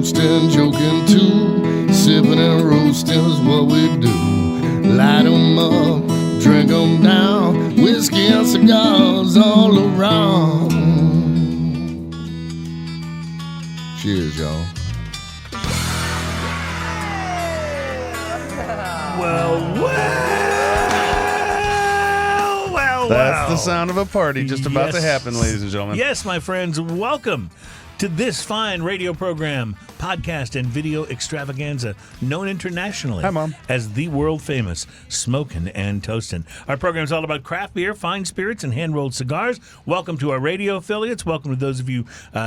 toasting, joking too. Sipping and roasting is what we do. Light 'em up, drink 'em down. Whiskey and cigars all around. Cheers, y'all. That's the sound of a party just about to happen, ladies and gentlemen. Yes, my friends, welcome to this fine radio program, podcast, and video extravaganza known internationally Hi, Mom. as the world-famous Smokin' and Toastin'. Our program is all about craft beer, fine spirits, and hand-rolled cigars. Welcome to our radio affiliates. Welcome to those of you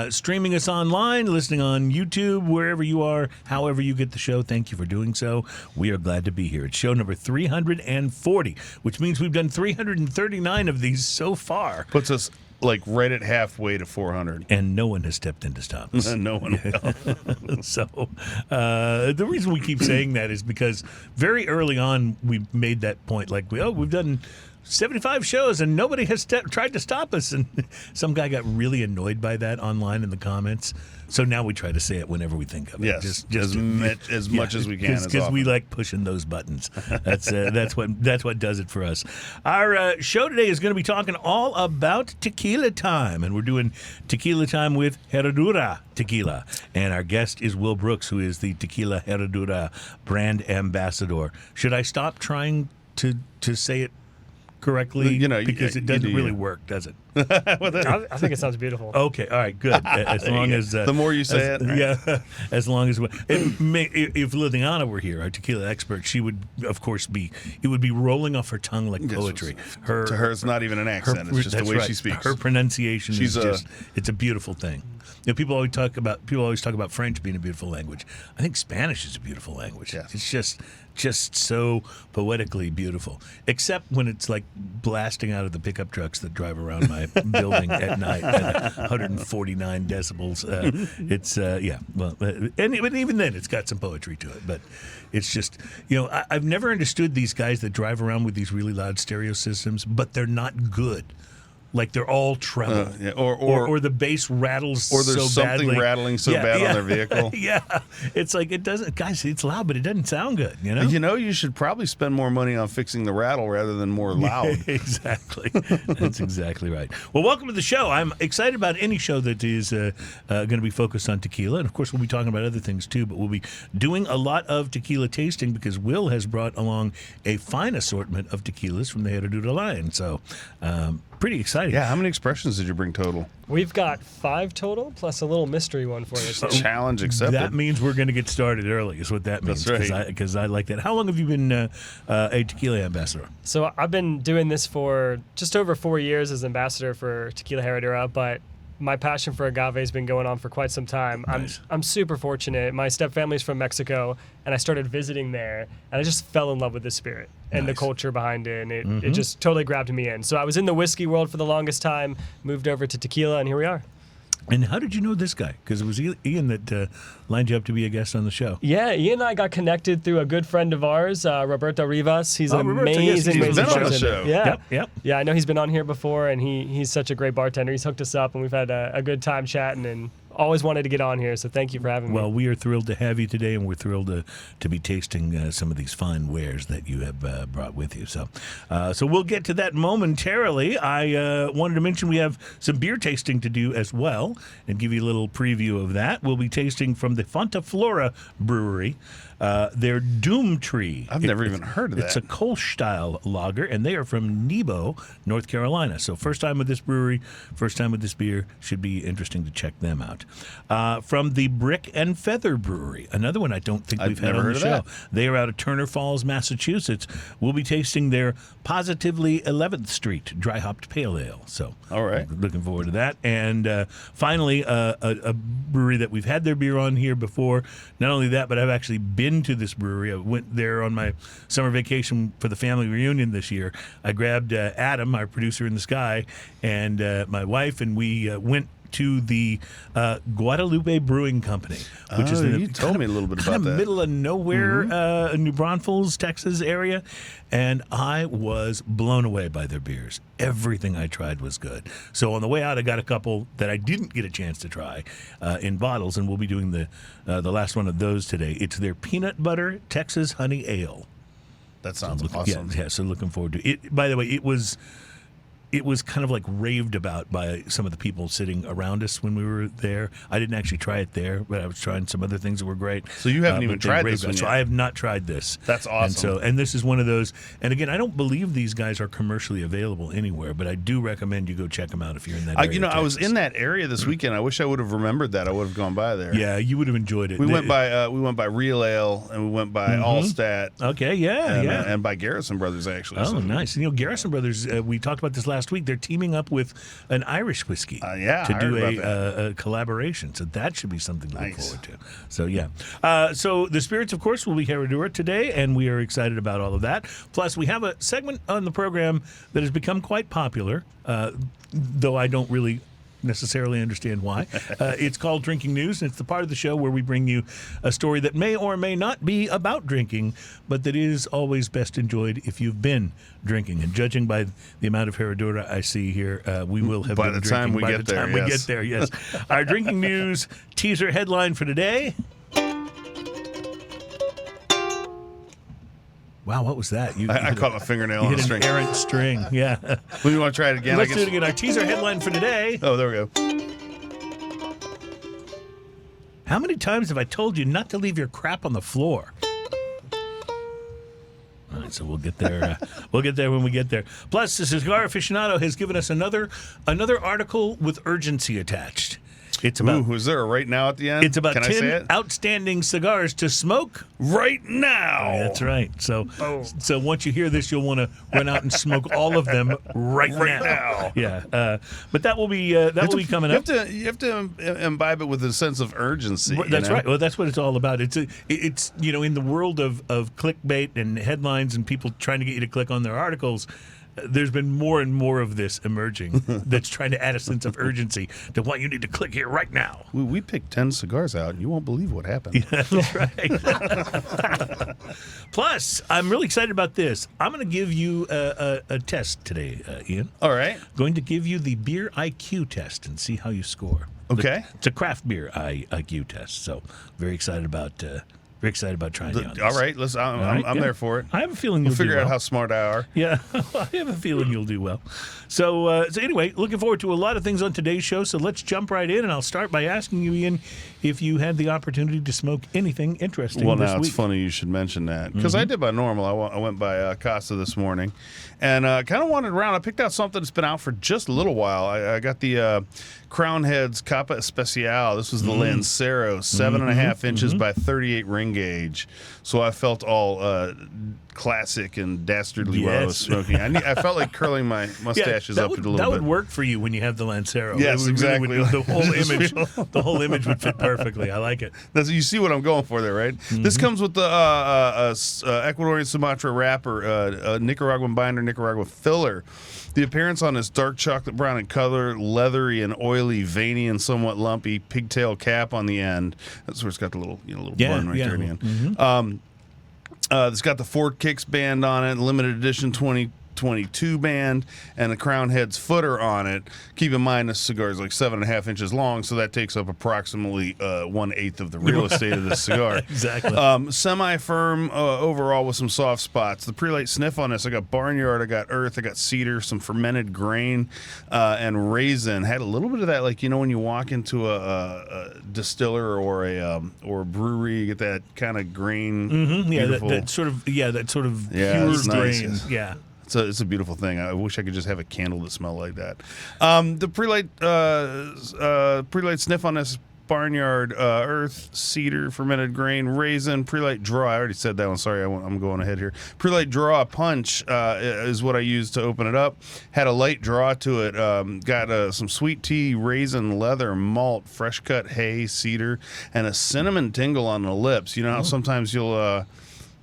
streaming us online, listening on YouTube, wherever you are, however you get the show. Thank you for doing so. We are glad to be here. It's show number 340, which means we've done 339 of these so far. Puts us like right at halfway to 400. And no one has stepped in to stop us. No one will. So the reason we keep saying that is because very early on we made that point, like, we've done 75 shows and nobody has tried to stop us. And some guy got really annoyed by that online in the comments. So now we try to say it whenever we think of it. Yes, just as much as we can. Because we like pushing those buttons. That's what does it for us. Our show today is going to be talking all about tequila time, and we're doing tequila time with Herradura Tequila. And our guest is Will Brooks, who is the Tequila Herradura brand ambassador. Should I stop trying to say it correctly? Because it doesn't really work, does it? I think it sounds beautiful. Okay, all right, good. As long as the more you say it, right? yeah. As long as if Liliana were here, our tequila expert, she would, of course, it would be rolling off her tongue like poetry. To her, it's not even an accent; it's just the way she speaks. Her pronunciation it's a beautiful thing. People always talk about French being a beautiful language. I think Spanish is a beautiful language. Yes. It's just so poetically beautiful, except when it's like blasting out of the pickup trucks that drive around my building at night at 149 decibels. But even then it's got some poetry to it. But it's just, I've never understood these guys that drive around with these really loud stereo systems, but they're not good. Like they're all treble, or the bass rattles, or there's so something badly. rattling so bad on their vehicle. Yeah, it's like it doesn't. Guys, it's loud, but it doesn't sound good. You should probably spend more money on fixing the rattle rather than more loud. Exactly, that's exactly right. Well, welcome to the show. I'm excited about any show that is going to be focused on tequila, and of course, we'll be talking about other things too. But we'll be doing a lot of tequila tasting because Will has brought along a fine assortment of tequilas from the Herradura line. So. Pretty exciting. Yeah, how many expressions did you bring total? We've got 5 total, plus a little mystery one for you. So challenge accepted. That means we're going to get started early, is what that means. That's right. Because I like that. How long have you been a tequila ambassador? So I've been doing this for just over 4 years as ambassador for Tequila Herradura, but my passion for agave has been going on for quite some time. Nice. I'm super fortunate. My stepfamily's from Mexico, and I started visiting there, and I just fell in love with the spirit and the culture behind it, and it just totally grabbed me in. So I was in the whiskey world for the longest time, moved over to tequila, and here we are. And how did you know this guy? Because it was Ian that lined you up to be a guest on the show. Yeah, Ian and I got connected through a good friend of ours, Roberto Rivas. He's an Roberto, amazing, yes, he's been amazing on the bartender. show. Yeah. Yeah, I know he's been on here before, and he's such a great bartender. He's hooked us up, and we've had a good time chatting, and always wanted to get on here, so thank you for having me. Well, we are thrilled to have you today, and we're thrilled to be tasting some of these fine wares that you have brought with you. So we'll get to that momentarily. I wanted to mention we have some beer tasting to do as well, and give you a little preview of that. We'll be tasting from the Fonta Flora Brewery. Their Doom Tree. I've never even heard of that. It's a Kolsch-Style lager, and they are from Nebo, North Carolina. So first time with this brewery, first time with this beer. Should be interesting to check them out. From the Brick and Feather Brewery, another one I don't think we've had on the show. They are out of Turner Falls, Massachusetts. We'll be tasting their Positively 11th Street Dry Hopped Pale Ale. So all right, looking forward to that. And finally, a brewery that we've had their beer on here before. Not only that, but I've actually been to this brewery. I went there on my summer vacation for the family reunion this year. I grabbed Adam, our producer in the sky, and my wife, and we went to the Guadalupe Brewing Company, which is you told me a little bit about that. middle of nowhere, New Braunfels, Texas area, and I was blown away by their beers. Everything I tried was good. So on the way out, I got a couple that I didn't get a chance to try in bottles, and we'll be doing the last one of those today. It's their peanut butter Texas honey ale. That sounds awesome. Yeah, so looking forward to it. By the way, it was kind of like raved about by some of the people sitting around us when we were there. I didn't actually try it there, but I was trying some other things that were great. So you haven't even but they tried raved this about one it. So yet? I have not tried this. That's awesome. And this is one of those. And again, I don't believe these guys are commercially available anywhere, but I do recommend you go check them out if you're in that area. You know, of I was Texas. in that area this weekend. I wish I would have remembered that. I would have gone by there. Yeah, you would have enjoyed it. We went by Real Ale, and we went by Allstat. Okay, yeah, and by Garrison Brothers, actually. Oh, So- nice. You know, Garrison Brothers, we talked about this last week. They're teaming up with an Irish whiskey yeah, to I do heard about a collaboration. So that should be something to look Nice. forward to. So, yeah. So the spirits, of course, will be Herradura today, and we are excited about all of that. Plus, we have a segment on the program that has become quite popular, though I don't really necessarily understand why. It's called Drinking News, and it's the part of the show where we bring you a story that may or may not be about drinking, but that is always best enjoyed if you've been drinking. And judging by the amount of Herradura I see here, we will have By been the time drinking we by get the there, time we yes. get there. Yes. Our Drinking News teaser headline for today. Wow, what was that? I caught my fingernail you on hit the an string. errant string. Yeah. Well, you want to try it again? Let's do it again. Our teaser headline for today. Oh, there we go. How many times have I told you not to leave your crap on the floor? All right, so we'll get there. We'll get there when we get there. Plus, the Cigar Aficionado has given us another article with urgency attached. It's about Ooh, is there a right now at the end? it's about Can I say 10 it? outstanding cigars to smoke. Right now. That's right. So once you hear this, you'll want to run out and smoke all of them right now. Yeah, but that will be coming up. You have to imbibe it with a sense of urgency. That's right. Well, that's what it's all about. It's in the world of clickbait and headlines and people trying to get you to click on their articles. There's been more and more of this emerging that's trying to add a sense of urgency to what you need to click here right now. We picked 10 cigars out, and you won't believe what happened. That's right. Plus, I'm really excited about this. I'm going to give you a test today, Ian. All right. Going to give you the beer IQ test and see how you score. Okay. It's a craft beer IQ test, so very excited about trying you on this. All right. Listen, I'm yeah. there for it. I have a feeling We'll you'll figure do out well. how smart I are. Yeah, I have a feeling you'll do well. So anyway, looking forward to a lot of things on today's show. So let's jump right in, and I'll start by asking you, Ian, if you had the opportunity to smoke anything interesting Well, this now week. it's funny you should mention that because I did by normal. I went by Casa this morning and kind of wandered around. I picked out something that's been out for just a little while. I got the Crown Heads Capa Especial. This was the Lancero, 7.5 inches by 38 ring gauge. So I felt all classic and dastardly while I was Yes. smoking. I felt like curling my mustaches up a little that bit. would work for you when you have the Lancero. Yes, It would exactly. the whole image would fit perfectly. I like it. You see what I'm going for there, right? This comes with the Ecuadorian Sumatra wrapper, Nicaraguan binder, Nicaraguan filler. The appearance on this dark chocolate brown in color, leathery and oily, veiny and somewhat lumpy, pigtail cap on the end. That's where it's got the little bun right there in the end. It's got the Ford Kicks band on it, limited edition 2022 band, and the Crown Heads footer on it. Keep in mind this cigar is like 7.5 inches long, so that takes up approximately 1/8 of the real estate of this cigar. Exactly. Semi-firm overall with some soft spots. The pre-light sniff on this, I got barnyard, I got earth, I got cedar, some fermented grain, and raisin. Had a little bit of that, like when you walk into a distiller or a brewery, you get that kind of grain. Yeah, beautiful. that sort of Yeah, pure it's nice. grain. Yeah. It's a beautiful thing. I wish I could just have a candle that smelled like that. The pre-light sniff on this barnyard, earth, cedar, fermented grain, raisin, pre-light draw. I already said that one. Sorry, I'm going ahead here. Pre-light draw punch is what I used to open it up. Had a light draw to it. Got some sweet tea, raisin, leather, malt, fresh cut hay, cedar, and a cinnamon tingle on the lips. You know how sometimes you'll...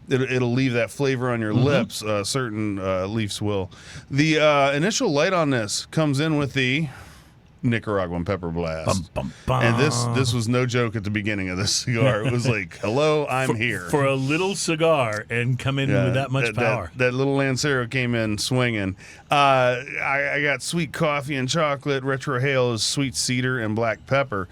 It'll leave that flavor on your lips. Certain leaves will. The initial light on this comes in with the Nicaraguan pepper blast. Bum, bum. And this was no joke at the beginning of this cigar. It was like, hello, I'm here. For a little cigar and come in with that much power. That little Lancero came in swinging. I got sweet coffee and chocolate. Retro Hail is sweet cedar and black pepper.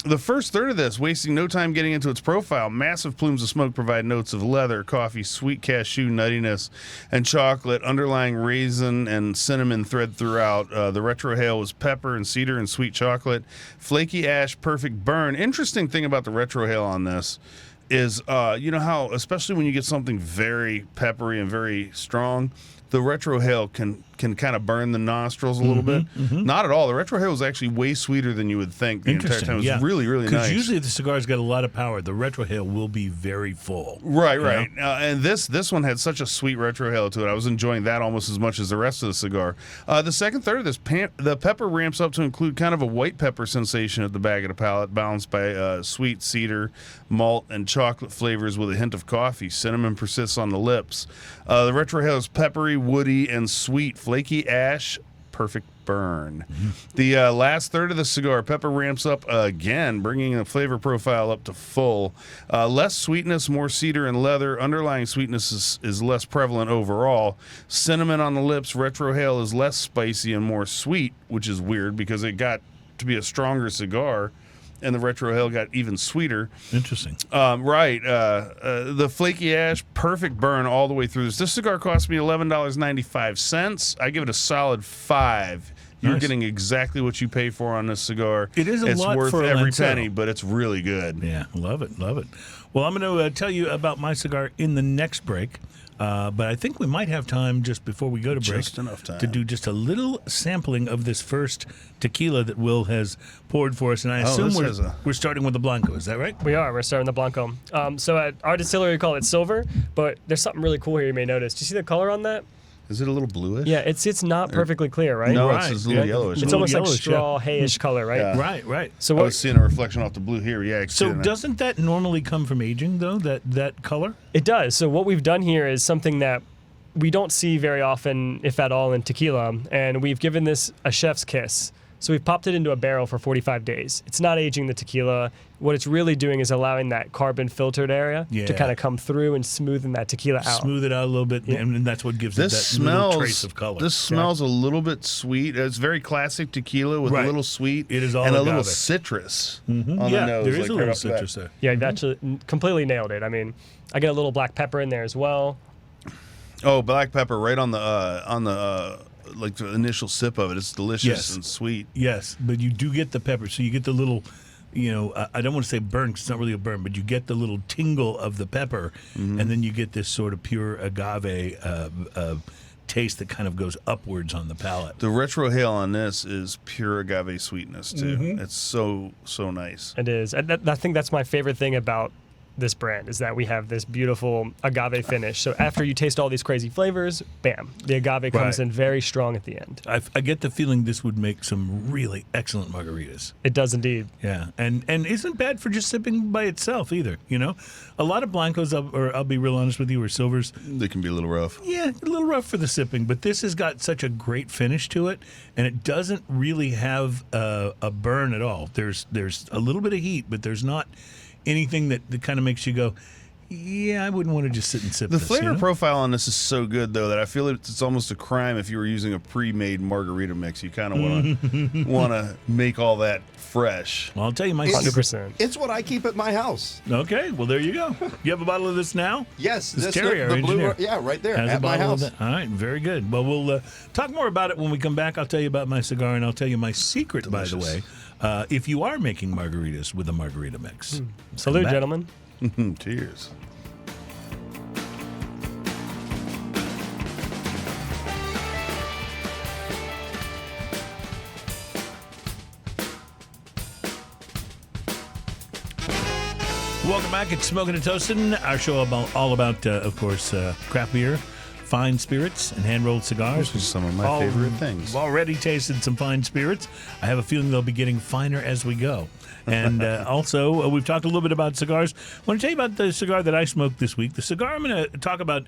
The first third of this, wasting no time getting into its profile. Massive plumes of smoke provide notes of leather, coffee, sweet cashew nuttiness, and chocolate. Underlying raisin and cinnamon thread throughout. The Retro Hail was pepper and cedar and sweet chocolate. Flaky ash, perfect burn. Interesting thing about the Retro Hail on this is, you know how, especially when you get something very peppery and very strong, the Retro Hail can kind of burn the nostrils a little bit. Not at all. The Retro Hail is actually way sweeter than you would think the entire time. It was really, really nice. Because usually if the cigar's got a lot of power, the Retro Hail will be very full. Right. And this one had such a sweet Retro Hail to it. I was enjoying that almost as much as the rest of the cigar. The second third of this, the pepper ramps up to include kind of a white pepper sensation at the back of the palate, balanced by sweet cedar, malt, and chocolate flavors with a hint of coffee. Cinnamon persists on the lips. The Retro Hail is peppery, woody, and sweet. Flaky ash, perfect burn. The last third of the cigar, pepper ramps up again, bringing the flavor profile up to full. Less sweetness, more cedar and leather. Underlying sweetness is less prevalent overall. Cinnamon on the lips. Retro Hail is less spicy and more sweet, which is weird because it got to be a stronger cigar, and the Retro Hail got even sweeter. Interesting. The flaky ash, perfect burn all the way through this. This cigar cost me $11.95. I give it a solid 5. You're getting exactly what you pay for on this cigar. It is a it's lot worth for a every Lancero. penny, but it's really good. Yeah, love it. Well, I'm going to tell you about my cigar in the next break. But I think we might have time just before we go to break. Just enough time. To do just a little sampling of this first tequila that Will has poured for us. And I assume we're starting with the Blanco. Is that right? We are. We're starting the Blanco. So at our distillery, we call it silver, but there's something really cool here you may notice. Do you see the color on that? Is it a little bluish? Yeah, it's not perfectly clear, right? No, Right. it's a little yellowish. It's almost like yellowish, straw, hayish color, right? Yeah. Right. So I what was seeing a reflection off the blue here. Yeah, I can see So that. doesn't that normally come from aging, though, that color? it does. So what we've done here is something that we don't see very often, if at all, in tequila, and we've given this a chef's kiss. So we've popped it into a barrel for 45 days. It's not aging the tequila. What it's really doing is allowing that carbon filtered area to kind of come through and smoothen that tequila out. Smooth it out a little bit, and that's what gives This it that little smells. trace of color. This smells a little bit sweet. It's very classic tequila with a little sweet. It is all and a agave. little citrus on the Yeah, nose. there is like a right little off the bat. citrus there. Yeah, you've actually completely nailed it. I mean, I get a little black pepper in there as well. Oh, black pepper right on the like the initial sip of it. It's delicious and sweet. Yes, but you do get the pepper, so you get the little, I don't want to say burn because it's not really a burn, but you get the little tingle of the pepper, and then you get this sort of pure agave taste that kind of goes upwards on the palate. The Retro Hail on this is pure agave sweetness too. It's so nice. It is. I think that's my favorite thing about this brand is that we have this beautiful agave finish. So after you taste all these crazy flavors, bam, the agave comes in very strong at the end. I get the feeling this would make some really excellent margaritas. It does indeed. Yeah, and isn't bad for just sipping by itself either. A lot of Blancos, I'll be real honest with you, or Silvers, They can be a little rough. yeah, a little rough for the sipping, but this has got such a great finish to it, and it doesn't really have a burn at all. There's a little bit of heat, but there's not anything that kind of makes you go, yeah, I wouldn't want to just sit and sip The this. flavor profile on this is so good, though, that I feel it's almost a crime if you were using a pre-made margarita mix. You kind of want to make all that fresh. Well, I'll tell you my 100%. It's what I keep at my house. Okay, well, there you go. You have a bottle of this now? Yes, This this Terry, our the blue, engineer, yeah, right there has a at my bottle of house. that. All right, very good. Well, we'll talk more about it when we come back. I'll tell you about my cigar, and I'll tell you my secret, by the way, if you are making margaritas with a margarita mix. Salute, back. gentlemen. Cheers. Welcome back. It's Smoking and Toasting, our show all about, of course, craft beer, fine spirits, and hand-rolled cigars. Those are some of my favorite things. We've already tasted some fine spirits. I have a feeling they'll be getting finer as we go. And also, we've talked a little bit about cigars. I want to tell you about the cigar that I smoked this week. The cigar I'm going to talk about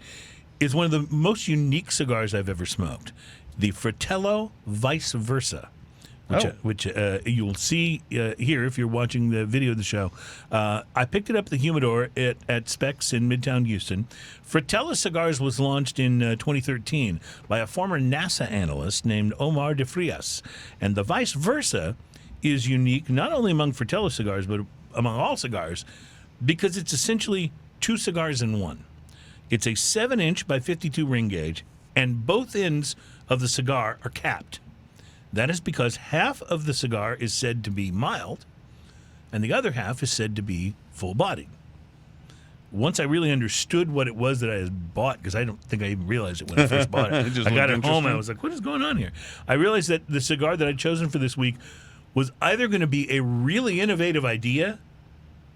is one of the most unique cigars I've ever smoked. The Fratello Vice Versa. which you'll see here if you're watching the video of the show. I picked it up at the Jimador at Specs in Midtown Houston. Fratello Cigars was launched in 2013 by a former NASA analyst named Omar de Frias, and the vice versa is unique not only among Fratello cigars but among all cigars because it's essentially 2 cigars in one. It's a 7-inch by 52 ring gauge, and both ends of the cigar are capped. That is because half of the cigar is said to be mild, and the other half is said to be full-bodied. Once I really understood what it was that I had bought, because I don't think I even realized it when I first bought it. I got it home and I was like, what is going on here? I realized that the cigar that I'd chosen for this week was either going to be a really innovative idea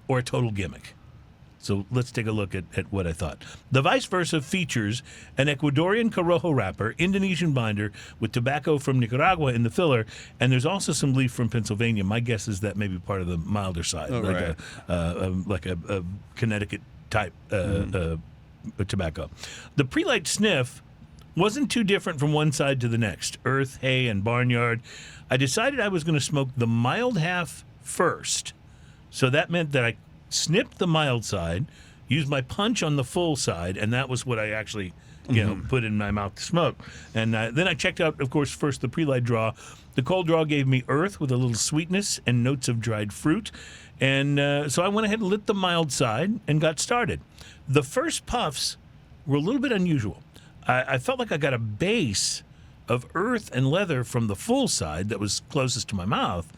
or a total gimmick. So let's take a look at what I thought. The vice versa features an Ecuadorian Corojo wrapper, Indonesian binder with tobacco from Nicaragua in the filler, and there's also some leaf from Pennsylvania. My guess is that may be part of the milder side, like a Connecticut type tobacco. The pre-light sniff wasn't too different from one side to the next. Earth, hay, and barnyard. I decided I was going to smoke the mild half first, so that meant that I snipped the mild side, used my punch on the full side, and that was what I actually, put in my mouth to smoke. And then I checked out, of course, first the pre-light draw. The cold draw gave me earth with a little sweetness and notes of dried fruit. And so I went ahead and lit the mild side and got started. The first puffs were a little bit unusual. I felt like I got a base of earth and leather from the full side that was closest to my mouth.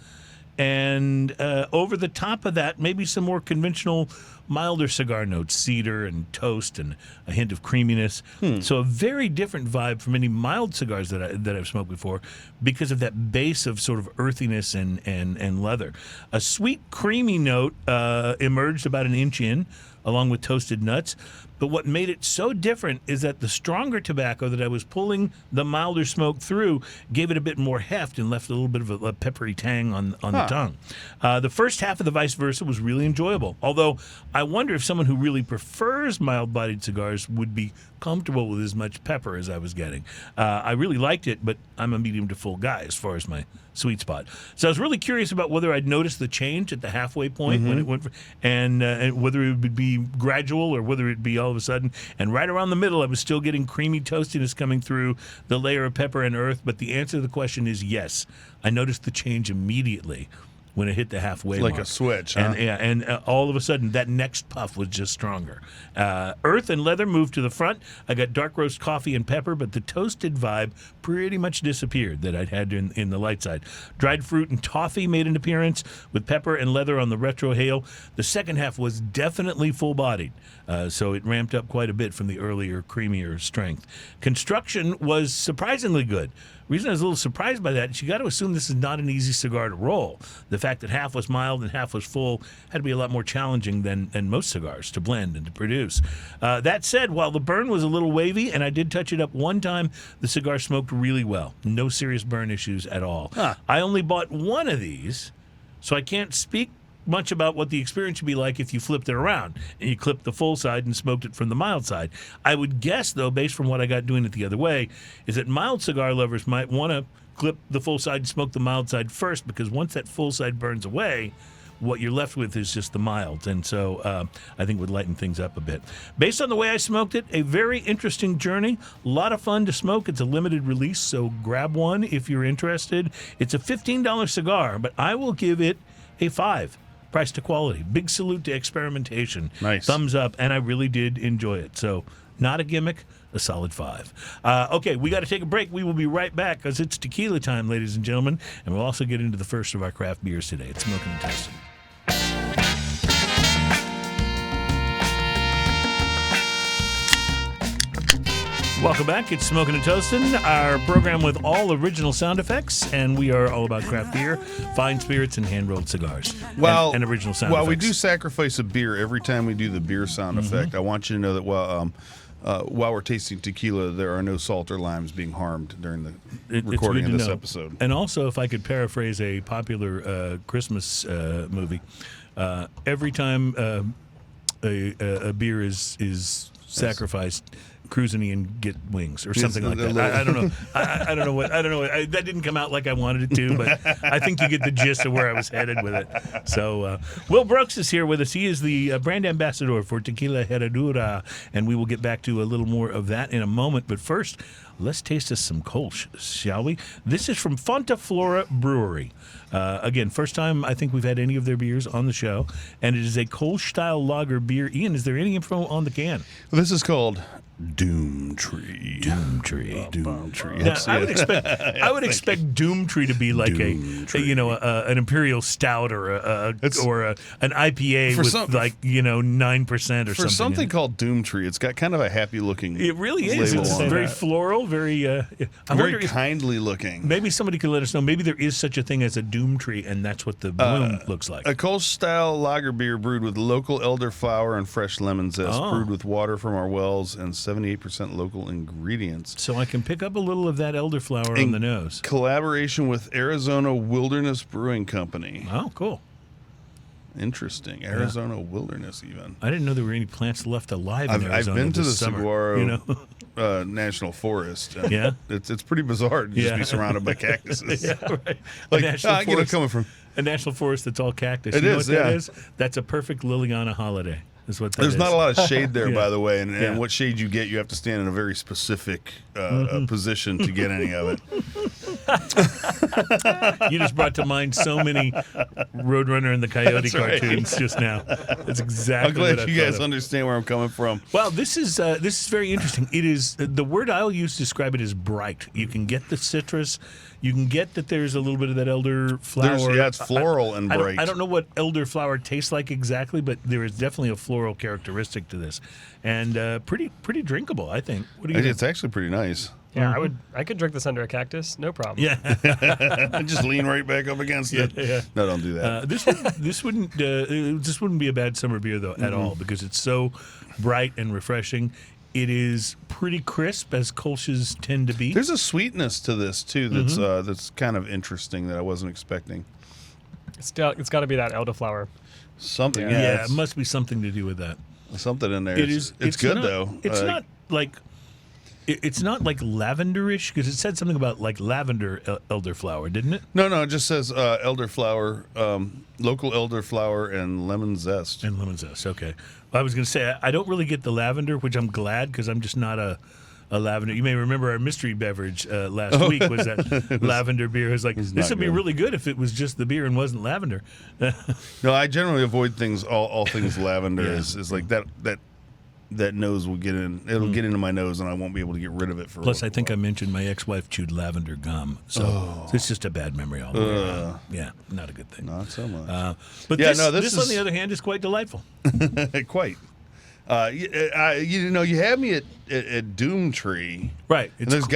And over the top of that, maybe some more conventional, milder cigar notes, cedar and toast and a hint of creaminess. So a very different vibe from any mild cigars that I've smoked before because of that base of sort of earthiness and leather. A sweet, creamy note emerged about an inch in, along with toasted nuts. But what made it so different is that the stronger tobacco that I was pulling the milder smoke through gave it a bit more heft and left a little bit of a peppery tang on the tongue. The first half of the vice versa was really enjoyable, although I wonder if someone who really prefers mild-bodied cigars would be comfortable with as much pepper as I was getting. I really liked it, but I'm a medium to full guy as far as my sweet spot. So I was really curious about whether I'd noticed the change at the halfway point when it went, and whether it would be gradual or whether it'd be all of a sudden. And right around the middle, I was still getting creamy toastiness coming through the layer of pepper and earth. But the answer to the question is yes. I noticed the change immediately when it hit the halfway like mark. a switch, huh? And all of a sudden, that next puff was just stronger. Earth and leather moved to the front. I got dark roast coffee and pepper, but the toasted vibe pretty much disappeared that I'd had in the light side. Dried fruit and toffee made an appearance with pepper and leather on the retro hail. The second half was definitely full-bodied, so it ramped up quite a bit from the earlier, creamier strength. Construction was surprisingly good. The reason I was a little surprised by that is you got to assume this is not an easy cigar to roll. The fact that half was mild and half was full had to be a lot more challenging than most cigars to blend and to produce. That said, while the burn was a little wavy, and I did touch it up one time, the cigar smoked really well. No serious burn issues at all. I only bought one of these, so I can't speak much about what the experience would be like if you flipped it around and you clipped the full side and smoked it from the mild side. I would guess, though, based from what I got doing it the other way, is that mild cigar lovers might want to clip the full side and smoke the mild side first, because once that full side burns away, what you're left with is just the milds, and so I think it would lighten things up a bit. Based on the way I smoked it, a very interesting journey, a lot of fun to smoke. It's a limited release, so grab one if you're interested. It's a $15 cigar, but I will give it a 5. Price to quality. Big salute to experimentation. Nice. Thumbs up, and I really did enjoy it. So, not a gimmick, a solid 5. Okay, we got to take a break. We will be right back because it's tequila time, ladies and gentlemen, and we'll also get into the first of our craft beers today. It's Smoking and Toasting. Welcome back. It's Smoking and Toasting, our program with all original sound effects, and we are all about craft beer, fine spirits, and hand-rolled cigars. Well, and original sound effects. Well, we do sacrifice a beer every time we do the beer sound effect. I want you to know that while we're tasting tequila, there are no salt or limes being harmed during the recording of this episode. And also, if I could paraphrase a popular Christmas movie, every time a beer is sacrificed, cruising and get wings or something like that. I don't know. I don't know what. That didn't come out like I wanted it to, but I think you get the gist of where I was headed with it. So Will Brooks is here with us. He is the brand ambassador for Tequila Herradura, and we will get back to a little more of that in a moment. But first, let's taste us some Kolsch, shall we? This is from Fonta, Flora Brewery. Again, first time I think we've had any of their beers on the show, and it is a Kolsch-Style lager beer. Ian, is there any info on the can? This is called Doomtree. Now, I would expect Doomtree to be like an imperial stout or an IPA with 9% or something. For something called Doomtree, it's got kind of a happy looking. It really is. It's very floral, very kindly looking. Maybe somebody could let us know. Maybe there is such a thing as a Doomtree, and that's what the bloom looks like. A Kolsch-Style lager beer brewed with local elderflower and fresh lemon zest, brewed with water from our wells and 78% local ingredients. So I can pick up a little of that elderflower on the nose. Collaboration with Arizona Wilderness Brewing Company. Oh, cool. Interesting. Arizona Wilderness, even. I didn't know there were any plants left alive in Arizona. I've been to the summer, Saguaro National Forest. And yeah? It's pretty bizarre to just be surrounded by cactuses. Yeah, right. Like, coming from a national forest that's all cactus. It you know is, what that is? That's a perfect Liliana holiday. There's not a lot of shade there, by the way, and what shade you get, you have to stand in a very specific position to get any of it. You just brought to mind so many Roadrunner and the Coyote cartoons just now. That's exactly. I'm glad you guys understand where I'm coming from. Well, this is very interesting. It is the word I'll use to describe it is bright. You can get the citrus. You can get that there's a little bit of that elderflower. It's floral and bright. I don't know what elderflower tastes like exactly, but there is definitely a floral characteristic to this, and pretty drinkable, I think. What do you think? It's actually pretty nice. Yeah, I could drink this under a cactus, no problem. Yeah, just lean right back up against it. Yeah. No, don't do that. This wouldn't be a bad summer beer though at all, because it's so bright and refreshing. It is pretty crisp, as Kolsch's tend to be. There's a sweetness to this too that's kind of interesting that I wasn't expecting. It's got to be that elderflower. Something. Yeah, it must be something to do with that. Something in there. It's good not, though. It's not like. It's not like lavenderish, because it said something about like lavender elderflower, didn't it? No, it just says elderflower, local elderflower and lemon zest. And lemon zest, okay. Well, I was going to say, I don't really get the lavender, which I'm glad, because I'm just not a lavender. You may remember our mystery beverage last week was that lavender beer. It was like, this would be really good if it was just the beer and wasn't lavender. No, I generally avoid things, all things lavender is like that nose will get in. It'll get into my nose, and I won't be able to get rid of it for. Plus, I think I mentioned my ex-wife chewed lavender gum, so it's just a bad memory all the way around. Yeah, not a good thing. Not so much. But this on the other hand, is quite delightful. Quite. You had me at Doomtree, right? It's there's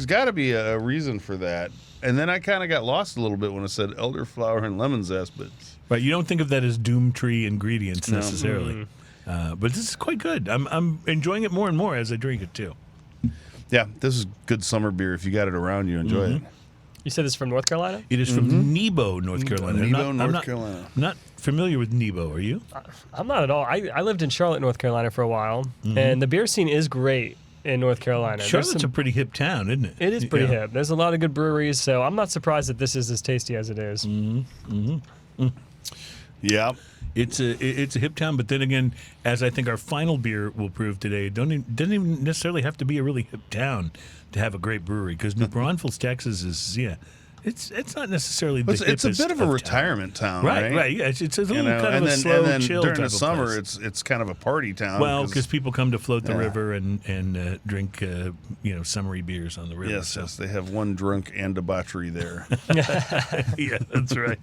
got to be a reason for that. And then I kind of got lost a little bit when it said elderflower and lemon zest, but right, you don't think of that as Doomtree ingredients necessarily. But this is quite good. I'm enjoying it more and more as I drink it too. Yeah, this is good summer beer. If you got it around, you enjoy it. You said this is from North Carolina? It is from Nebo, North Carolina. North Carolina. I'm not familiar with Nebo. Are you? I'm not at all. I lived in Charlotte, North Carolina for a while, and the beer scene is great in North Carolina. Charlotte's a pretty hip town, isn't it? It is pretty hip. There's a lot of good breweries, so I'm not surprised that this is as tasty as it is. Yeah. It's a hip town, but then again, as I think our final beer will prove today, it doesn't even necessarily have to be a really hip town to have a great brewery, because New Braunfels, Texas is it's not necessarily the it's a bit of a retirement town, right? Right. Yeah, it's a little kind of a then, slow, and then chill during type the of summer, place. it's kind of a party town. Well, because people come to float the river and drink summery beers on the river. Yes, they have one drunk and debauchery there. Yeah, that's right.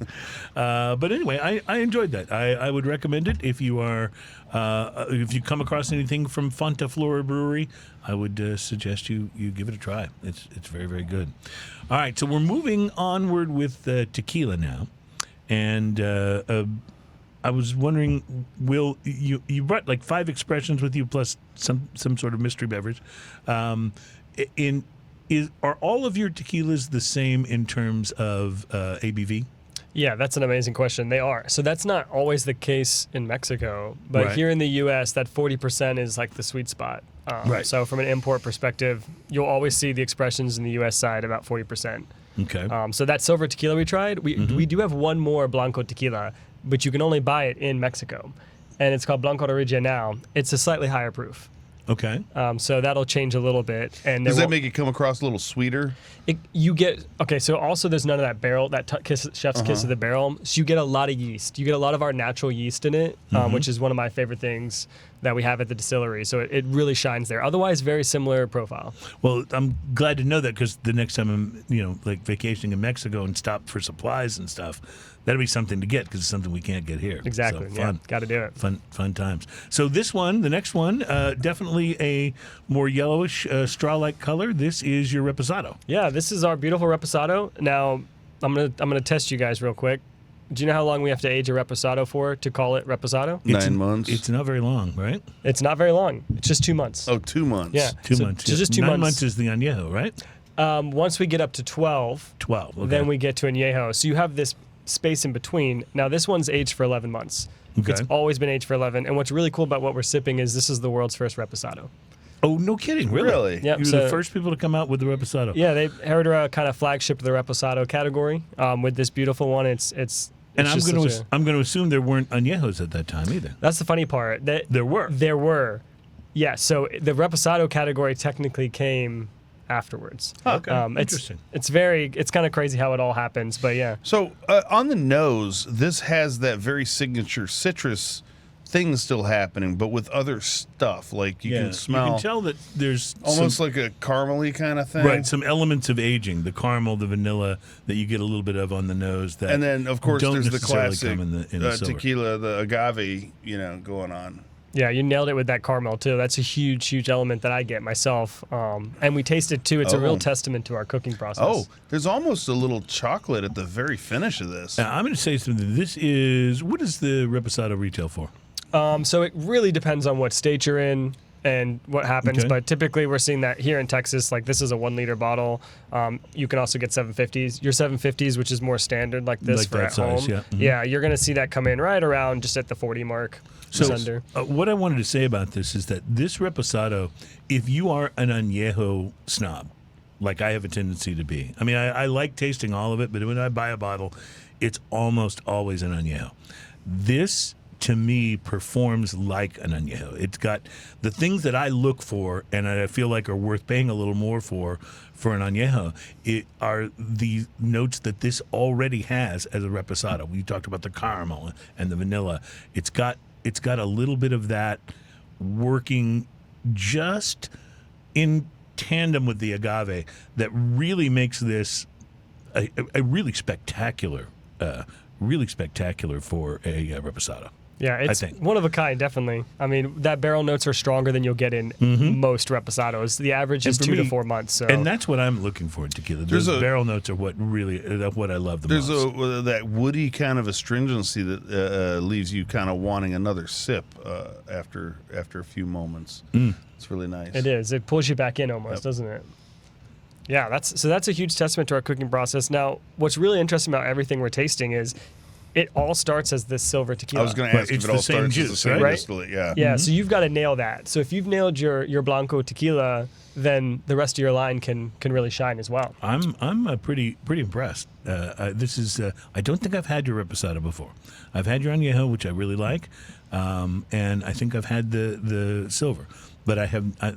But anyway, I enjoyed that. I would recommend it if you are if you come across anything from Fonta, Flora Brewery. I would suggest you give it a try. It's very, very good. All right, so we're moving onward with tequila now, and I was wondering, Will, you brought like 5 expressions with you plus some sort of mystery beverage. Are all of your tequilas the same in terms of ABV? Yeah, that's an amazing question. They are. So that's not always the case in Mexico, but Right. here in the U.S., that 40% is like the sweet spot. Right. So from an import perspective, you'll always see the expressions in the U.S. side about 40%. Okay. So that silver tequila we tried, we do have one more Blanco tequila, but you can only buy it in Mexico. And it's called Blanco Original. It's a slightly higher proof. Okay. So that'll change a little bit. And Does that make it come across a little sweeter? you get okay? So also there's none of that barrel, that chef's kiss of the barrel. So you get a lot of yeast. You get a lot of our natural yeast in it, which is one of my favorite things that we have at the distillery. So it really shines there. Otherwise, very similar profile. Well, I'm glad to know that because the next time I'm, like vacationing in Mexico and stop for supplies and stuff, that'll be something to get because it's something we can't get here. Exactly. So fun. Yeah, got to do it. Fun times. So the next one, definitely a more yellowish straw-like color. This is your Reposado. Yeah, this is our beautiful Reposado. Now, I'm gonna test you guys real quick. Do you know how long we have to age a Reposado for to call it Reposado? 9 months. It's not very long, right? It's not very long. It's just 2 months. Oh, 2 months. Yeah. 2 So months. just 2 9 months. months is the añejo, right? Once we get up to 12, 12. Okay. then we get to añejo. So you have this space in between. Now, this one's aged for 11 months. Okay. It's always been aged for 11. And what's really cool about what we're sipping is this is the world's first Reposado. Oh, no kidding. Really? Yep, You were so- the first people to come out with the Reposado. Yeah, Herradura kind of flagship the Reposado category with this beautiful one. It's And I'm just going such to assume there weren't añejos at that time either. That's the funny part. That There were. There were. Yeah, so the Reposado category technically came afterwards. Okay. Interesting. It's kind of crazy how it all happens, but yeah. So on the nose, this has that very signature citrus thing still happening, but with other stuff. Like you can smell You can tell that there's almost some, like a caramely kind of thing. right, some elements of aging, the caramel, the vanilla that you get a little bit of on the nose. That And then, of course, don't there's the necessarily classic come in the silver. tequila, the agave, going on. Yeah, you nailed it with that caramel too. That's a huge, huge element that I get myself. And we taste it too. It's a real testament to our cooking process. Oh, there's almost a little chocolate at the very finish of this. Now, I'm going to say something. What is the Reposado retail for? So it really depends on what state you're in and what happens. Okay. But typically we're seeing that here in Texas, like this is a 1 liter bottle. You can also get 750s. Your 750s, which is more standard like this Like for that at size, home. yeah. Mhm. Yeah, you're going to see that come in right around just at the 40 mark. So, just under. what I wanted to say about this is that this Reposado, if you are an añejo snob, like I have a tendency to be, I mean, I like tasting all of it, but when I buy a bottle, it's almost always an añejo. This, to me, performs like an añejo. It's got the things that I look for and I feel like are worth paying a little more for an añejo. It are the notes that this already has as a Reposado. We talked about the caramel and the vanilla. It's got a little bit of that working just in tandem with the agave that really makes this a really spectacular for a Reposado. Yeah, it's think. one of a kind, definitely. I mean, that barrel notes are stronger than you'll get in most Reposados. The average is And for 2 to me- 4 months. So. And that's what I'm looking for in tequila. Those barrel notes are what I love the There's most. that woody kind of astringency that leaves you kind of wanting another sip after a few moments. It's really nice. It is. It pulls you back in almost, doesn't it? Yeah, that's a huge testament to our cooking process. Now, what's really interesting about everything we're tasting is it all starts as this silver tequila. I was going to ask It's if it the all same starts as the juice, same right? distillate. Yeah. Yeah, so you've got to nail that. So if you've nailed your Blanco tequila, then the rest of your line can really shine as well. I'm pretty impressed. This is I don't think I've had your Reposado before. I've had your añejo, which I really like, and I think I've had the silver. But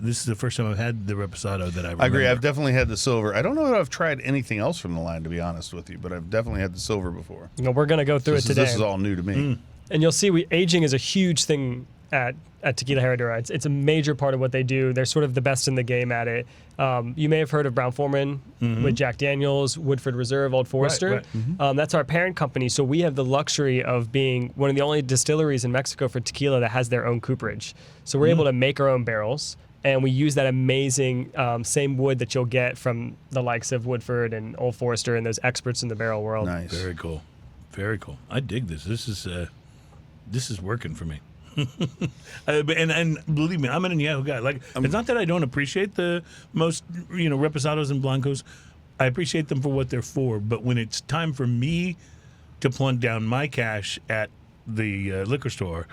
this is the first time I've had the Reposado that I remember. I agree. I've definitely had the silver. I don't know if I've tried anything else from the line, to be honest with you, but I've definitely had the silver before. We're going to go through it today. This is all new to me. And you'll see aging is a huge thing at Tequila Herradura. It's a major part of what they do. They're sort of the best in the game at it. You may have heard of Brown-Forman with Jack Daniels, Woodford Reserve, Old Forester. Right. That's our parent company, so we have the luxury of being one of the only distilleries in Mexico for tequila that has their own cooperage. So we're able to make our own barrels, and we use that amazing same wood that you'll get from the likes of Woodford and Old Forester and those experts in the barrel world. Nice. Very cool. Very cool. I dig this. This is working for me. and believe me, I'm an añejo guy. Like, it's not that I don't appreciate the most, Reposados and Blancos. I appreciate them for what they're for. But when it's time for me to plunk down my cash at the liquor store,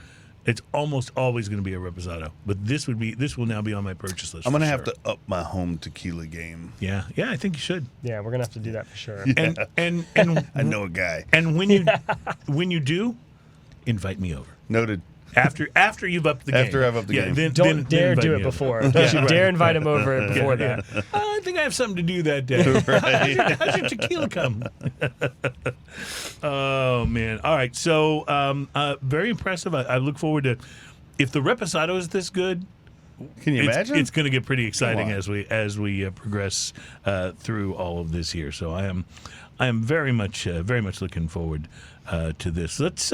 it's almost always going to be a reposado. But this will now be on my purchase list. I'm gonna for have sure. to up my home tequila game. Yeah, I think you should. Yeah, we're gonna have to do that for sure. And I know a guy. and when you do, invite me over. Noted. After you've upped the game. After I've upped the game. Don't dare invite do me it over. before. You should dare invite him over before that. I think I have something to do that day. How's your tequila come? Oh, man. All right. So, very impressive. I look forward to, if the reposado is this good, Can you imagine? it's going to get pretty exciting Come as we progress through all of this here. So I am very much looking forward to this. Let's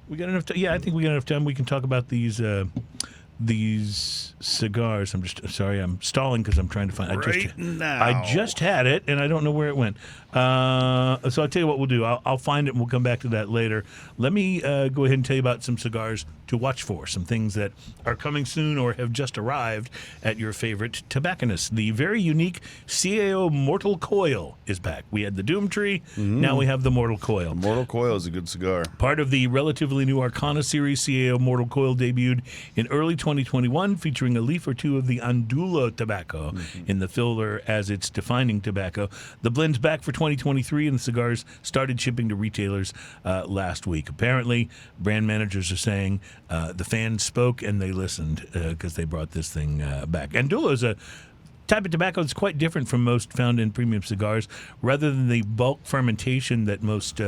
we got enough time. Yeah, I think we got enough time. We can talk about these cigars. I'm stalling because I'm trying to find. I just had it and I don't know where it went. So I'll tell you what we'll do. I'll find it and we'll come back to that later. Let me go ahead and tell you about some cigars to watch for, some things that are coming soon or have just arrived at your favorite tobacconist. The very unique CAO Mortal Coil is back. We had the Doom Tree, now we have the Mortal Coil. Mortal Coil is a good cigar. Part of the relatively new Arcana series, CAO Mortal Coil debuted in early 2021, featuring a leaf or two of the Andulo tobacco in the filler as its defining tobacco. The blend's back for 2023, and the cigars started shipping to retailers last week. Apparently, brand managers are saying the fans spoke and they listened because they brought this thing back. Andulo is a type of tobacco that's quite different from most found in premium cigars. Rather than the bulk fermentation that most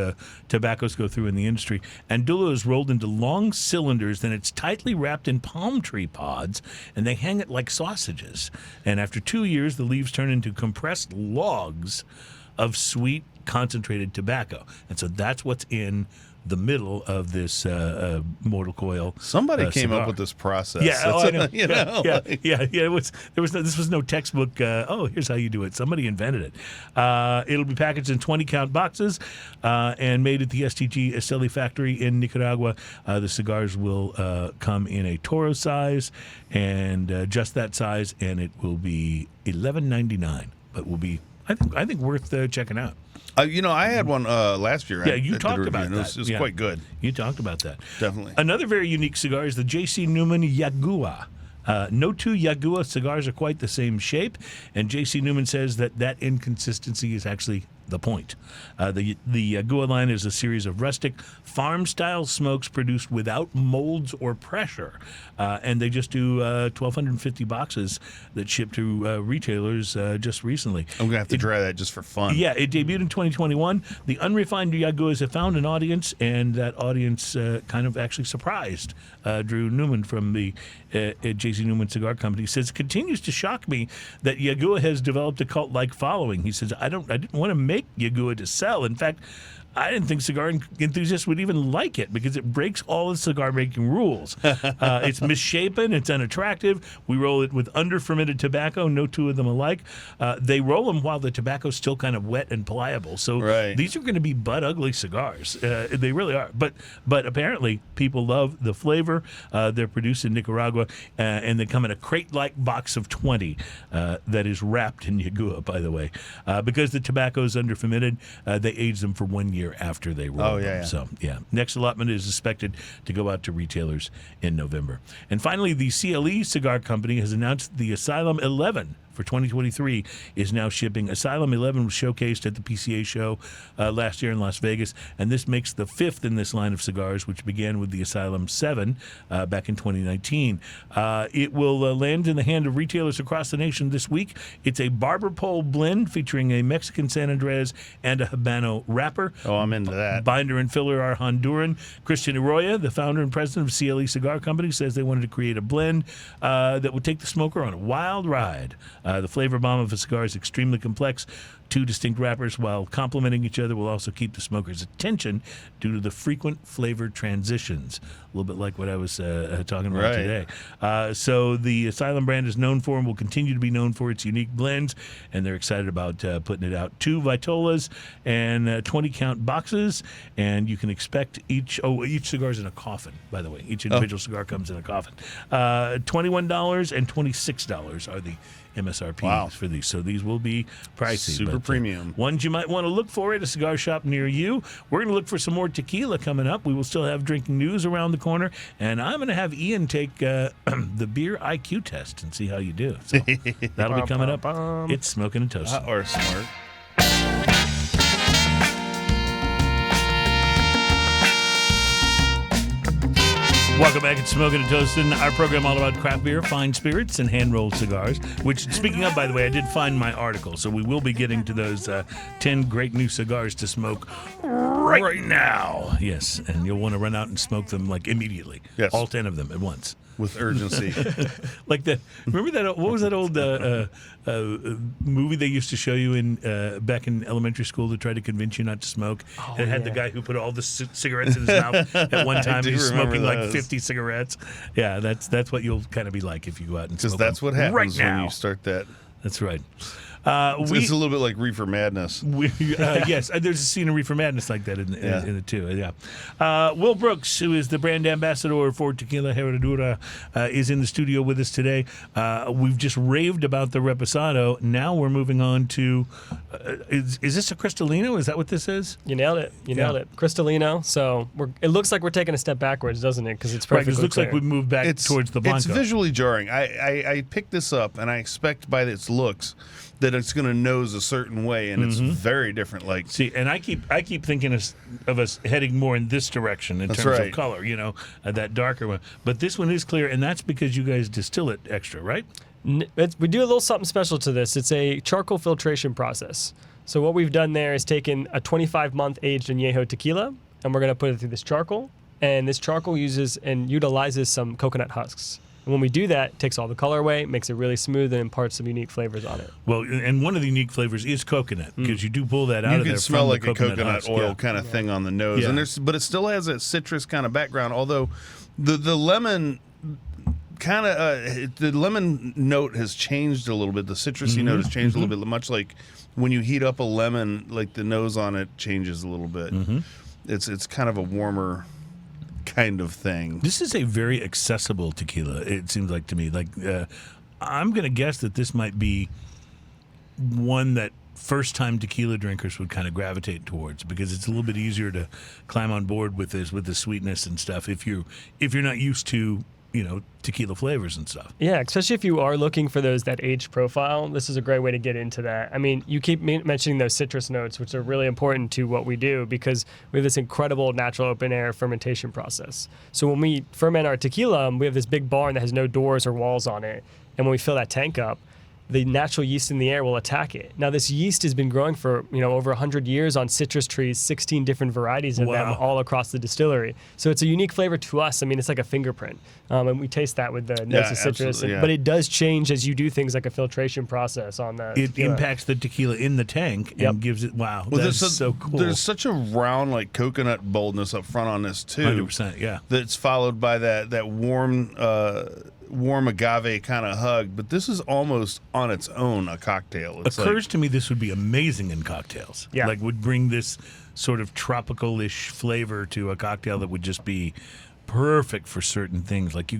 tobaccos go through in the industry, Andulo is rolled into long cylinders, then it's tightly wrapped in palm tree pods, and they hang it like sausages. And after 2 years, the leaves turn into compressed logs of sweet, concentrated tobacco. And so that's what's in the middle of this Mortal Coil. Somebody came cigar. up with this process. Yeah, I know. You know, This was no textbook. Here's how you do it. Somebody invented it. It'll be packaged in 20-count boxes and made at the STG Esteli factory in Nicaragua. The cigars will come in a Toro size and just that size, and it will be $11.99, but will be I think worth checking out. I had one last year. Yeah, you talked about that. It was quite good. You talked about that. Definitely. Another very unique cigar is the J.C. Newman Yagua. No two Yagua cigars are quite the same shape, and J.C. Newman says that inconsistency is actually the point. The Yagua line is a series of rustic farm-style smokes produced without molds or pressure, and they just do 1,250 boxes that ship to retailers just recently. I'm gonna have to try that just for fun. Yeah, it debuted in 2021. The unrefined Yaguas have found an audience, and that audience kind of actually surprised Drew Newman from the J.C. Newman Cigar Company. He says, it continues to shock me that Yagua has developed a cult-like following. He says, I didn't want to make Yagua to sell. In fact, I didn't think cigar enthusiasts would even like it because it breaks all the cigar making rules. It's misshapen, it's unattractive. We roll it with under-fermented tobacco, no two of them alike. They roll them while the tobacco's still kind of wet and pliable. So these are going to be butt-ugly cigars. They really are. But apparently, people love the flavor. They're produced in Nicaragua, and they come in a crate-like box of 20 that is wrapped in Yagua, by the way. Because the tobacco is under-fermented, they age them for 1 year after they roll them. So, next allotment is expected to go out to retailers in November. And finally, the CLE Cigar Company has announced the Asylum 11 for 2023 is now shipping. Asylum 11 was showcased at the PCA show last year in Las Vegas, and this makes the fifth in this line of cigars, which began with the Asylum 7 back in 2019. It will land in the hand of retailers across the nation this week. It's a barber pole blend featuring a Mexican San Andres and a Habano wrapper. Oh, I'm into that. Binder and filler are Honduran. Christian Arroyo, the founder and president of CLE Cigar Company, says they wanted to create a blend that would take the smoker on a wild ride. The flavor bomb of a cigar is extremely complex. Two distinct wrappers, while complementing each other, will also keep the smoker's attention due to the frequent flavor transitions. A little bit like what I was talking about today. So the Asylum brand is known for and will continue to be known for its unique blends, and they're excited about putting it out. 2 Vitolas and 20-count boxes, and you can expect each cigar's in a coffin, by the way. Each individual cigar comes in a coffin. $21 and $26 are the MSRP for these. So these will be pricey. Super premium. Ones you might want to look for at a cigar shop near you. We're going to look for some more tequila coming up. We will still have drinking news around the corner. And I'm going to have Ian take the beer IQ test and see how you do. So that'll be coming up. It's Smoking and Toasting. Or smart. Welcome back at Smoking and Toasting, our program all about craft beer, fine spirits, and hand-rolled cigars, which, speaking of, by the way, I did find my article, so we will be getting to those 10 great new cigars to smoke right now. Yes, and you'll want to run out and smoke them, like, immediately. Yes. All 10 of them at once. With urgency. Like remember that, what was that old movie they used to show you in back in elementary school to try to convince you not to smoke? And it had the guy who put all the cigarettes in his mouth at one time. He's smoking like 50 cigarettes. Yeah, that's what you'll kind of be like if you go out and smoke. Because that's what happens right now. when you start that. That's right. It's a little bit like Reefer Madness. Yes, there's a scene in Reefer Madness like that in it too. Yeah. Will Brooks, who is the brand ambassador for Tequila Herradura, is in the studio with us today. We've just raved about the Reposado. Now we're moving on to, is this a Cristalino? Is that what this is? You nailed it. You nailed it. Cristalino. So it looks like we're taking a step backwards, doesn't it? Because it's perfectly Right, it looks clear. like we've moved back towards the Blanco. It's visually jarring. I picked this up, and I expect by its looks that it's going to nose a certain way, and it's very different. Like, see, and I keep thinking of us heading more in this direction in terms of color, that darker one. But this one is clear, and that's because you guys distill it extra, right? We do a little something special to this. It's a charcoal filtration process. So what we've done there is taken a 25-month aged añejo tequila, and we're going to put it through this charcoal. And this charcoal uses and utilizes some coconut husks. And when we do that, it takes all the color away, makes it really smooth, and imparts some unique flavors on it. Well, and one of the unique flavors is coconut, because you do pull that out of there. You can smell from like the a coconut husk. oil kind of thing on the nose, Yeah. and but it still has that citrus kind of background. Although the lemon kind of the lemon note has changed a little bit. The citrusy note has changed a little bit, much like when you heat up a lemon, like the nose on it changes a little bit. It's kind of a warmer kind of thing. This is a very accessible tequila, it seems like to me. Like, I'm going to guess that this might be one that first-time tequila drinkers would kind of gravitate towards, because it's a little bit easier to climb on board with this, with the sweetness and stuff, if you're not used to tequila flavors and stuff. Yeah, especially if you are looking for that aged profile, this is a great way to get into that. I mean, you keep mentioning those citrus notes, which are really important to what we do, because we have this incredible natural open air fermentation process. So when we ferment our tequila, we have this big barn that has no doors or walls on it. And when we fill that tank up, the natural yeast in the air will attack it. Now, this yeast has been growing for over 100 years on citrus trees, 16 different varieties of them all across the distillery. So it's a unique flavor to us. I mean, it's like a fingerprint. And we taste that with the notes of citrus. But it does change as you do things like a filtration process on that. It impacts the tequila in the tank and gives it, that's so cool. There's such a round, like, coconut boldness up front on this, too. 100%, yeah. That's followed by that warm agave kind of hug, but this is almost on its own a cocktail. It occurs to me this would be amazing in cocktails. Yeah. Like, would bring this sort of tropical-ish flavor to a cocktail that would just be perfect for certain things. Like,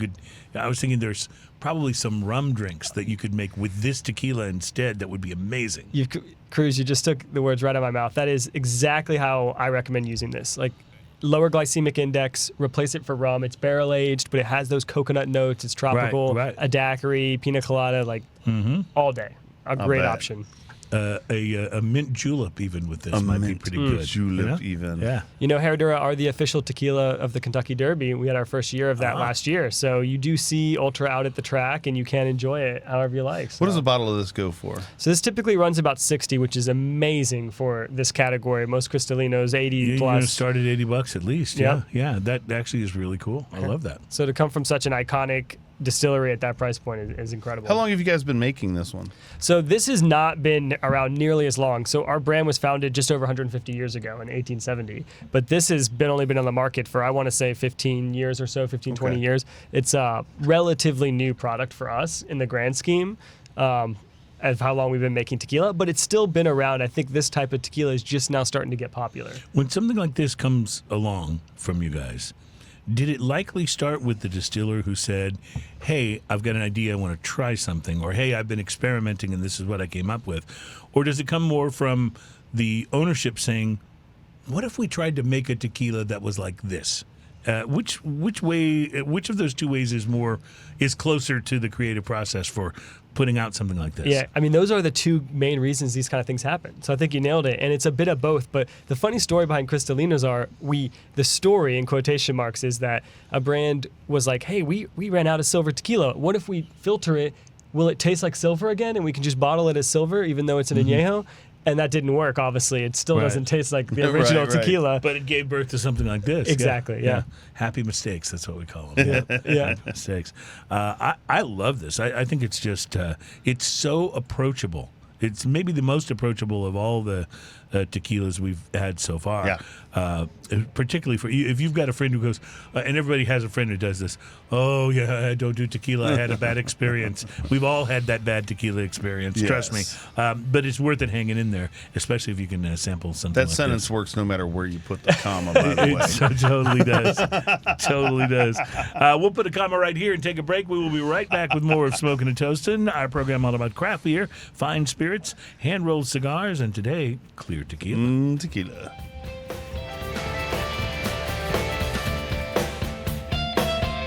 I was thinking there's probably some rum drinks that you could make with this tequila instead that would be amazing. Cruz, you just took the words right out of my mouth. That is exactly how I recommend using this. Like, lower glycemic index, replace it for rum. It's barrel aged, but it has those coconut notes. It's tropical, a daiquiri, pina colada, all day. A great option. A mint julep even with this might be pretty good. Julep even. Yeah. Herradura are the official tequila of the Kentucky Derby. We had our first year of that last year. So you do see Ultra out at the track, and you can enjoy it however you like. So. What does a bottle of this go for? So this typically runs about 60, which is amazing for this category. Most Cristalinos, 80 plus. You start at $80 at least. Yeah. That actually is really cool. I love that. So to come from such an iconic distillery at that price point is incredible. How long have you guys been making this one? So this has not been around nearly as long. So our brand was founded just over 150 years ago in 1870. But this has only been on the market for, I want to say, 15 years or so, 20 years. It's a relatively new product for us in the grand scheme of how long we've been making tequila. But it's still been around. I think this type of tequila is just now starting to get popular. When something like this comes along from you guys, did it likely start with the distiller who said, hey, I've got an idea, I want to try something, or hey, I've been experimenting and this is what I came up with? Or does it come more from the ownership saying, what if we tried to make a tequila that was like this? Which of those two ways is closer to the creative process for putting out something like this? Yeah, I mean, those are the two main reasons these kind of things happen. So I think you nailed it, and it's a bit of both. But the funny story behind Cristalinos the story in quotation marks is that a brand was like, hey, we ran out of silver tequila. What if we filter it? Will it taste like silver again, and we can just bottle it as silver, even though it's an añejo? And that didn't work, obviously. It still doesn't taste like the original tequila. But it gave birth to something like this. Exactly, yeah. Happy mistakes, that's what we call them. Yeah. Happy mistakes. I love this. I think it's just, it's so approachable. It's maybe the most approachable of all the tequilas we've had so far. Yeah. Particularly for you, if you've got a friend who goes, and everybody has a friend who does this, oh, yeah, I don't do tequila. I had a bad experience. We've all had that bad tequila experience, trust me. But it's worth it hanging in there, especially if you can sample something That like sentence this. works no matter where you put the comma, by the way. It so totally does. Totally does. We'll put a comma right here and take a break. We will be right back with more of Smoking and Toasting, our program all about craft beer, fine spirits, hand-rolled cigars, and today, clear tequila. Tequila.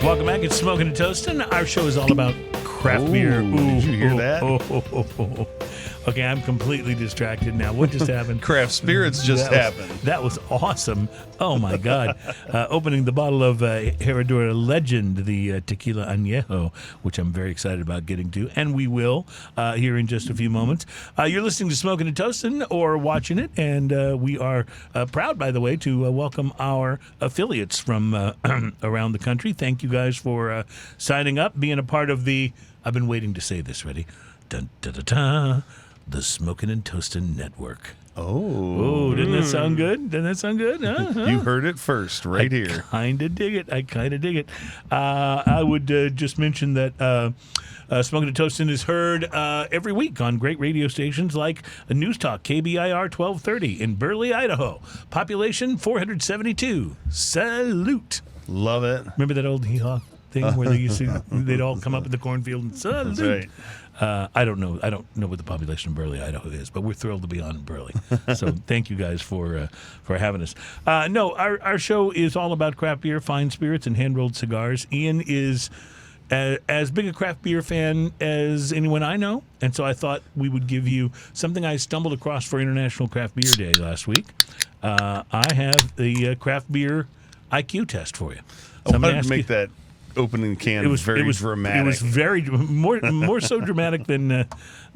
Welcome back. It's Smoking and Toasting. Our show is all about craft beer. Did you hear that? Okay, I'm completely distracted now. What just happened? Craft spirits just happened. That was awesome. Oh, my God. Opening the bottle of Herradura Legend, the Tequila Añejo, which I'm very excited about getting to, and we will here in just a few moments. You're listening to Smoking and Toasting or watching it, and we are proud, by the way, to welcome our affiliates from around the country. Thank you guys for signing up, being a part of the, I've been waiting to say this, ready? Dun, da, da, da, the Smoking and Toasting Network. Oh, didn't that sound good? Didn't that sound good? You heard it first, right here. I kind of dig it. I would just mention that Smoking and Toasting is heard every week on great radio stations like News Talk, KBIR 1230 in Burley, Idaho. Population 472. Salute. Love it. Remember that old hee-haw thing where they'd all come up in the cornfield and salute? That's right. I don't know what the population of Burley, Idaho is, but we're thrilled to be on Burley. So thank you guys for having us. No, our show is all about craft beer, fine spirits, and hand-rolled cigars. Ian is as big a craft beer fan as anyone I know, and so I thought we would give you something I stumbled across for International Craft Beer Day last week. I have the craft beer IQ test for you. I wanted to make that opening can very dramatic. It was very more so dramatic than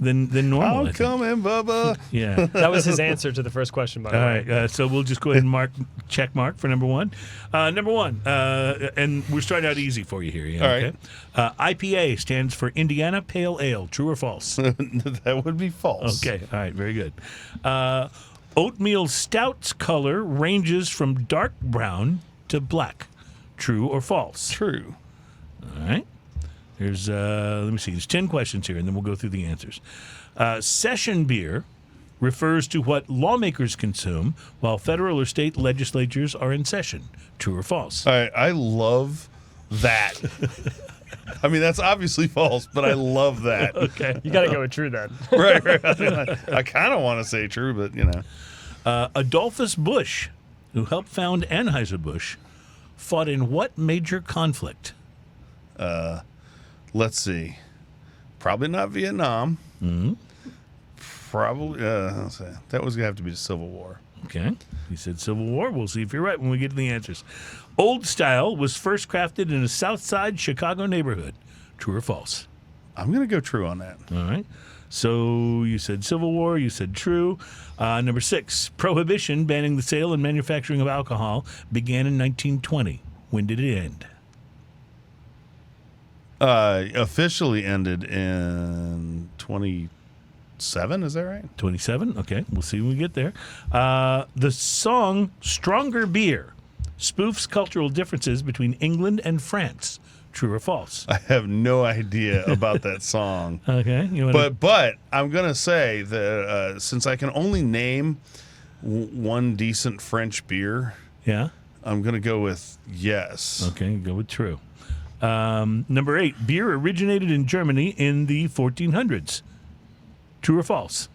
normal. I'm coming, Bubba. Yeah, That was his answer to the first question, by the all way. right. So we'll just go ahead and check mark for number one. Number one, and we're starting out easy for you here. Yeah, All okay? IPA stands for Indiana Pale Ale. True or false? That would be false. Okay. All right. Very good. Oatmeal Stout's color ranges from dark brown to black. True or false? True. All right. There's, let me see, there's 10 questions here, and then we'll go through the answers. Session beer refers to what lawmakers consume while federal or state legislatures are in session. True or false? I love that. I mean, that's obviously false, but I love that. Okay. You got to go with true then. Right. I kind of want to say true, but, you know. Adolphus Busch, who helped found Anheuser-Busch, fought in what major conflict? Let's see. Probably not Vietnam. Mm-hmm. Probably, let's see. That was going to have to be the Civil War. Okay. He said Civil War. We'll see if you're right when we get to the answers. Old Style was first crafted in a South Side Chicago neighborhood. True or false? I'm going to go true on that. All right. So you said Civil War. You said true. Number 6, Prohibition banning the sale and manufacturing of alcohol began in 1920. When did it end? Officially ended in 27, is that right? 27? Okay, we'll see when we get there. The song Stronger Beer spoofs cultural differences between England and France. True or false? I have no idea about that song. Okay. But I'm going to say that since I can only name one decent French beer, Yeah. I'm going to go with yes. Okay, go with true. Number 8, beer originated in Germany in the 1400s. True or false?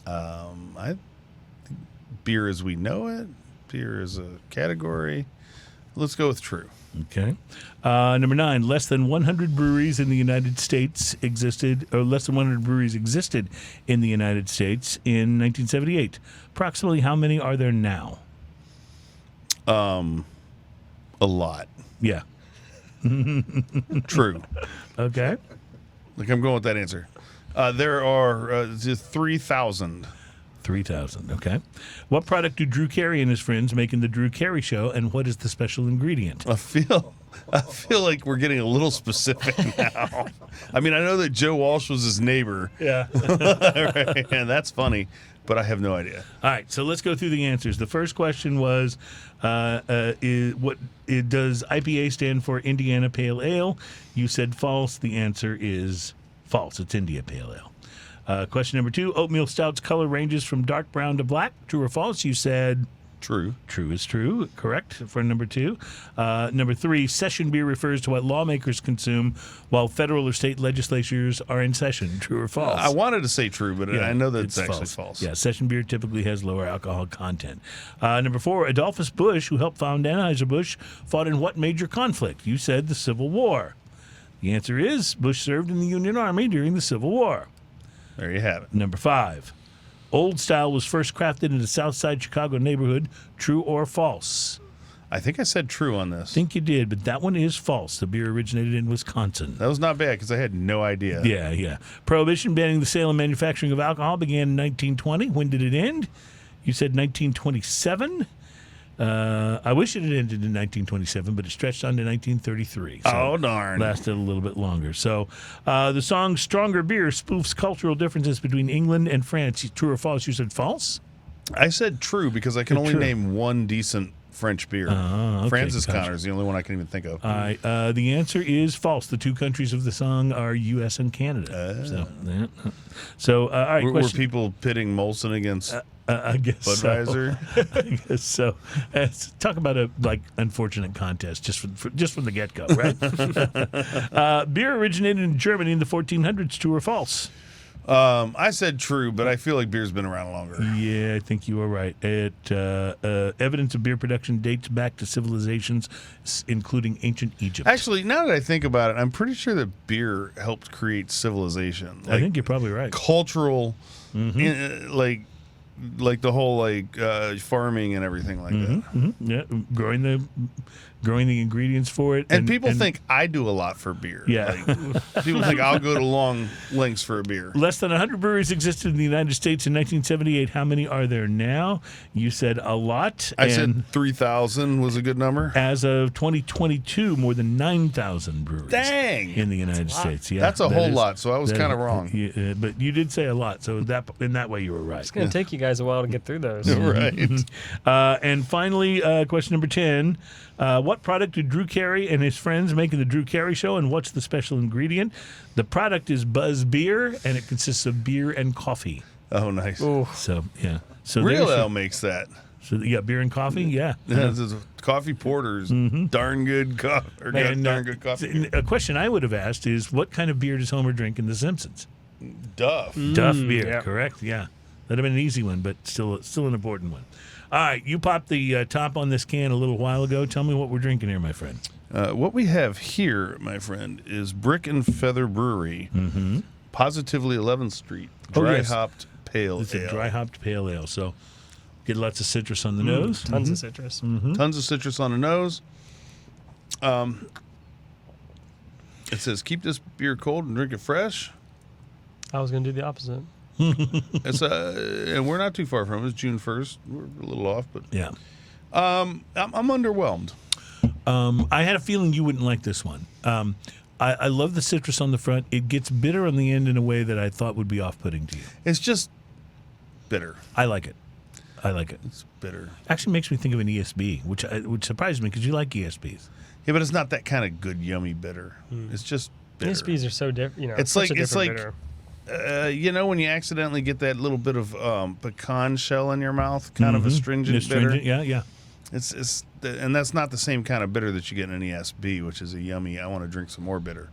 I think beer as we know it. Beer is a category. Let's go with true. Okay. Number 9, less than 100 breweries in the United States existed in the United States in 1978. Approximately how many are there now? A lot. Yeah. True. Okay. Like I'm going with that answer. There are 3,000. 3,000. Okay. What product do Drew Carey and his friends make in the Drew Carey Show, and what is the special ingredient? I feel like we're getting a little specific now. I mean, I know that Joe Walsh was his neighbor. Yeah. Right, and that's funny, but I have no idea. All right, so let's go through the answers. The first question was, does IPA stand for Indiana Pale Ale? You said false. The answer is false. It's India Pale Ale. Question number 2, oatmeal stout's color ranges from dark brown to black. True or false? You said True. true is true. Correct for number 2. Number 3, session beer refers to what lawmakers consume while federal or state legislatures are in session. True or false? I wanted to say true, but Yeah, I know that it's actually false. Yeah, session beer typically has lower alcohol content. Number 4, Adolphus Busch, who helped found Anheuser-Busch, fought in what major conflict? You said the Civil War. The answer is Busch served in the Union Army during the Civil War. There you have it. Number 5, Old Style was first crafted in the South Side Chicago neighborhood. True or false? I think I said true on this. I think you did, but that one is false. The beer originated in Wisconsin. That was not bad because I had no idea. Yeah. Prohibition banning the sale and manufacturing of alcohol began in 1920. When did it end? You said 1927. I wish it had ended in 1927, but it stretched on to 1933. So Oh, darn. lasted a little bit longer. So the song Stronger Beer spoofs cultural differences between England and France. True or false? You said false? I said true because I can only True. name one decent French beer. Okay, Francis gotcha. Connor's the only one I can even think of. All right. The answer is false. The two countries of the song are U.S. and Canada. So, all right. Were question. people pitting Molson against I guess Budweiser? So. I guess so. Talk about a unfortunate contest just from the get go, right? Beer originated in Germany in the 1400s. True or false? I said true, but I feel like beer's been around longer. Yeah, I think you are right. Evidence of beer production dates back to civilizations, including ancient Egypt. Actually, now that I think about it, I'm pretty sure that beer helped create civilization. I think you're probably right. Cultural, like the whole farming and everything like that. Yeah, growing the ingredients for it. And people think I do a lot for beer. Yeah. People think I'll go to long lengths for a beer. Less than 100 breweries existed in the United States in 1978. How many are there now? You said a lot. I said 3,000 was a good number. As of 2022, more than 9,000 breweries. Dang. In the United States. Yeah, That's a that whole is- lot, so I was that- kind of wrong. Yeah, but you did say a lot, so in that way you were right. It's going to take you guys a while to get through those. Right. And finally, question number 10. What product did Drew Carey and his friends make in the Drew Carey Show, and what's the special ingredient? The product is Buzz Beer, and it consists of beer and coffee. Oh, nice. Ooh. So, yeah. So Real there's Ale makes that. So, yeah, beer and coffee, yeah. Yeah, this is coffee porters, darn good coffee. And, Darn good coffee. A question I would have asked is, what kind of beer does Homer drink in The Simpsons? Duff. Duff beer, yeah. correct? Yeah. That'd have been an easy one, but still an important one. All right, you popped the top on this can a little while ago. Tell me what we're drinking here, my friend. What we have here, my friend, is Brick and Feather Brewery, Positively 11th Street, Oh, dry yes. hopped pale It's ale. a dry hopped pale ale, so get lots of citrus on the nose. Tons of citrus. Tons of citrus on the nose. It says, keep this beer cold and drink it fresh. I was going to do the opposite. It's and we're not too far from it. It's June 1st. We're a little off, but Yeah. I'm underwhelmed. I had a feeling you wouldn't like this one. I love the citrus on the front. It gets bitter on the end in a way that I thought would be off-putting to you. It's just bitter. I like it. It's bitter. Actually makes me think of an ESB, which surprised me because you like ESBs. Yeah, but it's not that kind of good, yummy bitter. It's just bitter. ESPs are so different. It's such like- a it's different like- bitter. when you accidentally get that little bit of pecan shell in your mouth, kind of astringent bitter. Yeah. and that's not the same kind of bitter that you get in an ESB, which is a yummy. I want to drink some more bitter.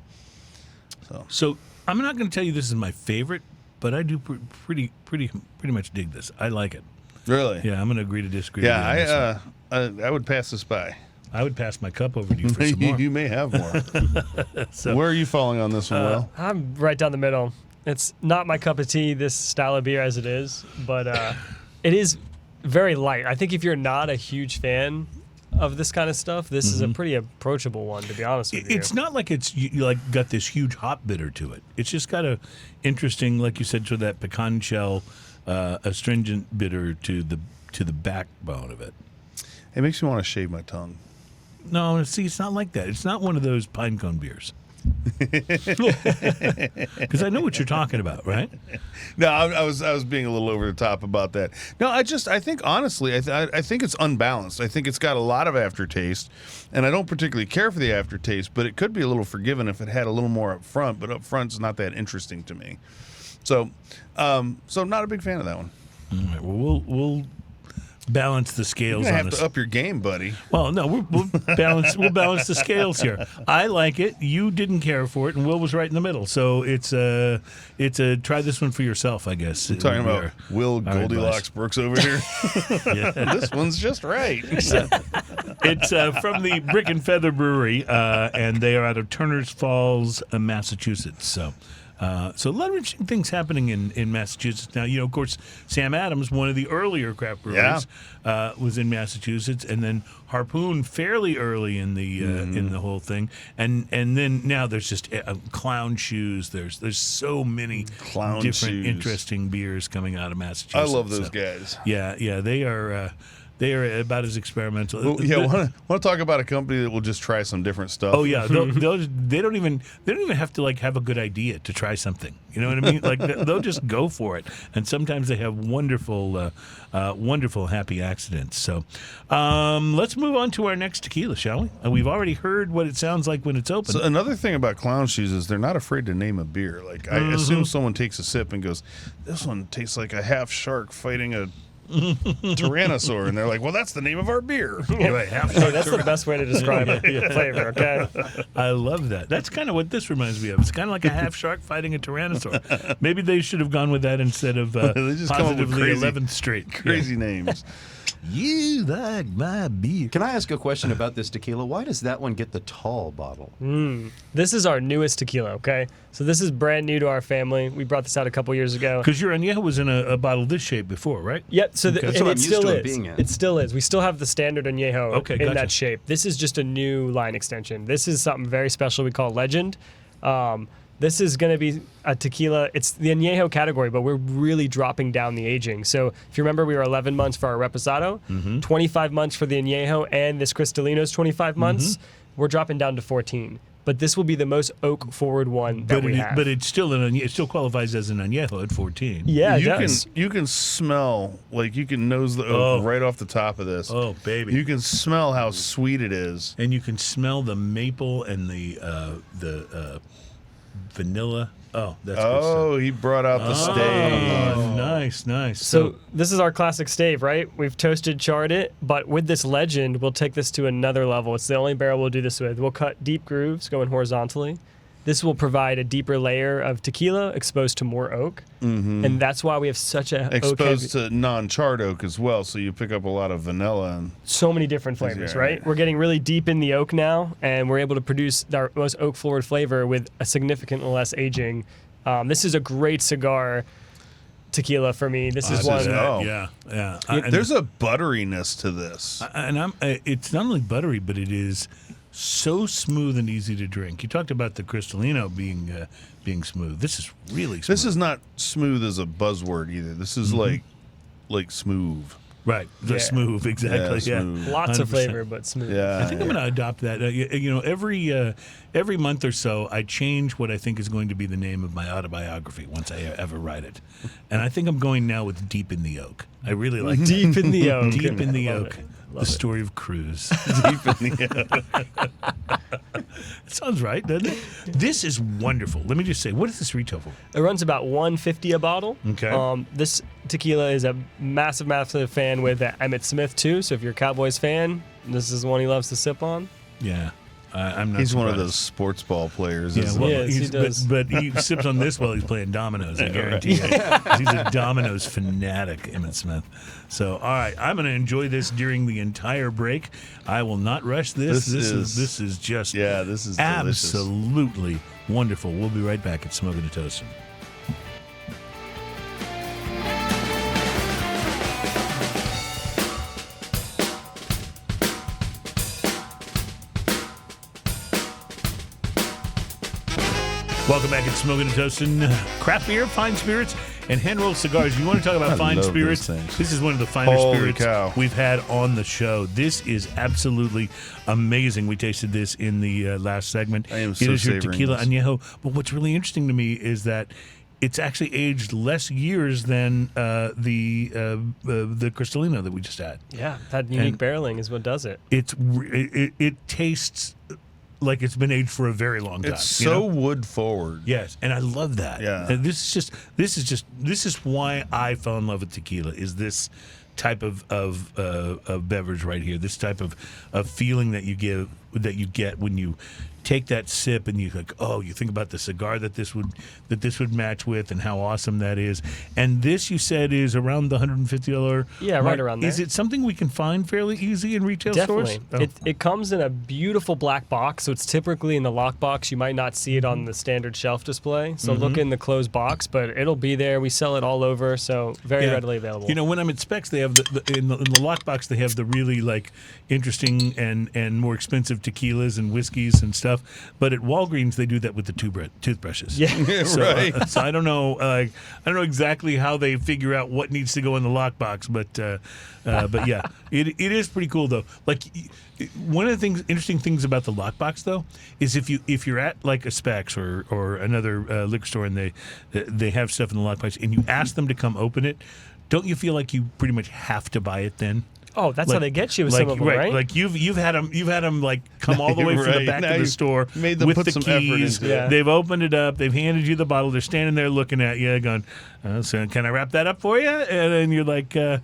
So I'm not going to tell you this is my favorite, but I do pretty much dig this. I like it. Really? Yeah, I'm going to agree to disagree. Yeah, I would pass this by. I would pass my cup over to you for some more. You may have more. So, where are you falling on this one, Will? I'm right down the middle. It's not my cup of tea, this style of beer as it is, but it is very light. I think if you're not a huge fan of this kind of stuff, this is a pretty approachable one, to be honest with you. It's not like you like got this huge hop bitter to it. It's just got a interesting, like you said, to that pecan shell, astringent bitter to the backbone of it. It makes me want to shave my tongue. No, see, it's not like that. It's not one of those pine cone beers. Because I know what you're talking about, right? No, I was being a little over the top about that. No, I think honestly, I think it's unbalanced. I think it's got a lot of aftertaste, and I don't particularly care for the aftertaste, but it could be a little forgiven if it had a little more up front. But up front's not that interesting to me. So I'm not a big fan of that one. All right, well, we'll balance the scales. You're gonna on have us. to up your game, buddy. Well, no, we'll balance the scales here. I like it. You didn't care for it, and Will was right in the middle. So it's a try this one for yourself, I guess. I'm talking about Will Goldilocks Brooks over here. Yeah. This one's just right. It's from the Brick and Feather Brewery, and they are out of Turners Falls, Massachusetts. So a lot of interesting things happening in Massachusetts now. Of course, Sam Adams, one of the earlier craft breweries, was in Massachusetts, and then Harpoon fairly early in the whole thing, and then now there's just Clown Shoes. There's so many different interesting beers coming out of Massachusetts. I love those guys. Yeah, they are. They are about as experimental. Want to talk about a company that will just try some different stuff? Oh yeah, they don't even have to have a good idea to try something. You know what I mean? Like they'll just go for it, and sometimes they have wonderful happy accidents. So let's move on to our next tequila, shall we? We've already heard what it sounds like when it's open. So another thing about Clown Shoes is they're not afraid to name a beer. Like I assume someone takes a sip and goes, "This one tastes like a half shark fighting a." Tyrannosaur, and they're like, well, that's the name of our beer. Right, that's the best way to describe it. Flavor, okay? I love that. That's kind of what this reminds me of. It's kind of like a half shark fighting a tyrannosaur. Maybe they should have gone with that instead of positively 11th Street. Crazy names. You like my beer. Can I ask a question about this tequila? Why does that one get the tall bottle? This is our newest tequila, okay? So this is brand new to our family. We brought this out a couple years ago. Because your añejo was in a bottle this shape before, right? Yep. So That's what I'm used to it being in. It still is. We still have the standard añejo in gotcha. that shape. This is just a new line extension. This is something very special we call Legend. This is going to be a tequila. It's the añejo category, but we're really dropping down the aging. So if you remember, we were 11 months for our reposado, 25 months for the añejo, and this Cristalino's 25 months. We're dropping down to 14. But this will be the most oak forward one that we have. But it's still it still qualifies as an añejo at 14. Yeah, it does. You can smell, you can nose the oak right off the top of this. Oh, baby. You can smell how sweet it is. And you can smell the maple and the vanilla. Oh, that's good stuff. He brought out the stave. Oh, nice. So this is our classic stave, right? We've toasted, charred it, but with this Legend, we'll take this to another level. It's the only barrel we'll do this with. We'll cut deep grooves going horizontally. This will provide a deeper layer of tequila exposed to more oak, and that's why we have such a exposed to non-charred oak as well, so you pick up a lot of vanilla and so many different flavors, right? We're getting really deep in the oak now, and we're able to produce our most oak-forward flavor with a significantly less aging. This is a great cigar tequila for me. This is one. Yeah. There's a butteriness to this, and it's not only buttery, but it is so smooth and easy to drink. You talked about the Cristalino being smooth. This is really smooth. This is not smooth as a buzzword either. This is like smooth. Right, smooth, exactly. Yeah, smooth. Lots 100%. of flavor, but smooth. Yeah, I think I'm going to adopt that. Every month or so, I change what I think is going to be the name of my autobiography once I ever write it, and I think I'm going now with Deep in the Oak. I really like Deep in the Oak. Deep in the Love Oak. it. The story of Cruz. Deep in the That sounds right, doesn't it? This is wonderful. Let me just say, what is this retail for? It runs about $150 a bottle. Okay. This tequila is a massive fan with Emmett Smith too. So if you're a Cowboys fan, this is the one he loves to sip on. Yeah. I'm not He's one of surprised. those sports ball players. Yeah, isn't well, he? Yes, he does. But he sips on this while he's playing dominoes, I guarantee you. He's a dominoes fanatic, Emmett Smith. So, all right, I'm going to enjoy this during the entire break. I will not rush this. This is just this is delicious. absolutely wonderful. We'll be right back at Smoking and Toasting. Welcome back at Smoking and Toasting. Craft beer, fine spirits, and hand-rolled cigars. You want to talk about fine love those spirits? things. This is one of the finer Holy spirits cow. we've had on the show. This is absolutely amazing. We tasted this in the last segment. I am It so is your savoring tequila this. añejo. But what's really interesting to me is that it's actually aged less years than the Cristalino that we just had. Yeah, that unique And- barreling is what does it. It tastes like it's been aged for a very long time. It's you so know? wood forward. Yes, and I love that. Yeah. And this is why I fell in love with tequila. Is this type of beverage right here? This type of feeling that you get when you take that sip and you like, oh, you think about the cigar that this would match with and how awesome that is. And this, you said, is around the $150. Yeah, right mark. around there. Is it something we can find fairly easy in retail Definitely. stores? Oh. It comes in a beautiful black box, so it's typically in the lock box. You might not see it on the standard shelf display, so look in the closed box, but it'll be there. We sell it all over, so very Yeah. readily available. You know, when I'm at Specs, they have in the lockbox, they have the really like interesting and more expensive tequilas and whiskeys and stuff. But at Walgreens, they do that with the toothbrushes. Yeah. So, Right. so I don't know. I don't know exactly how they figure out what needs to go in the lockbox, but yeah, it is pretty cool though. Like one of the interesting things about the lockbox though is if you're at like a Specs or another liquor store and they have stuff in the lockbox and you ask them to come open it, don't you feel like you pretty much have to buy it then? Oh, that's how they get you with like, some of them, right? Like you've had them like come all the way from the Right. back Now of the you've store made them with put the some effort keys. into it. Yeah. They've opened it up. They've handed you the bottle. They're standing there looking at you, going, "So can I wrap that up for you?" And then you're like, "No,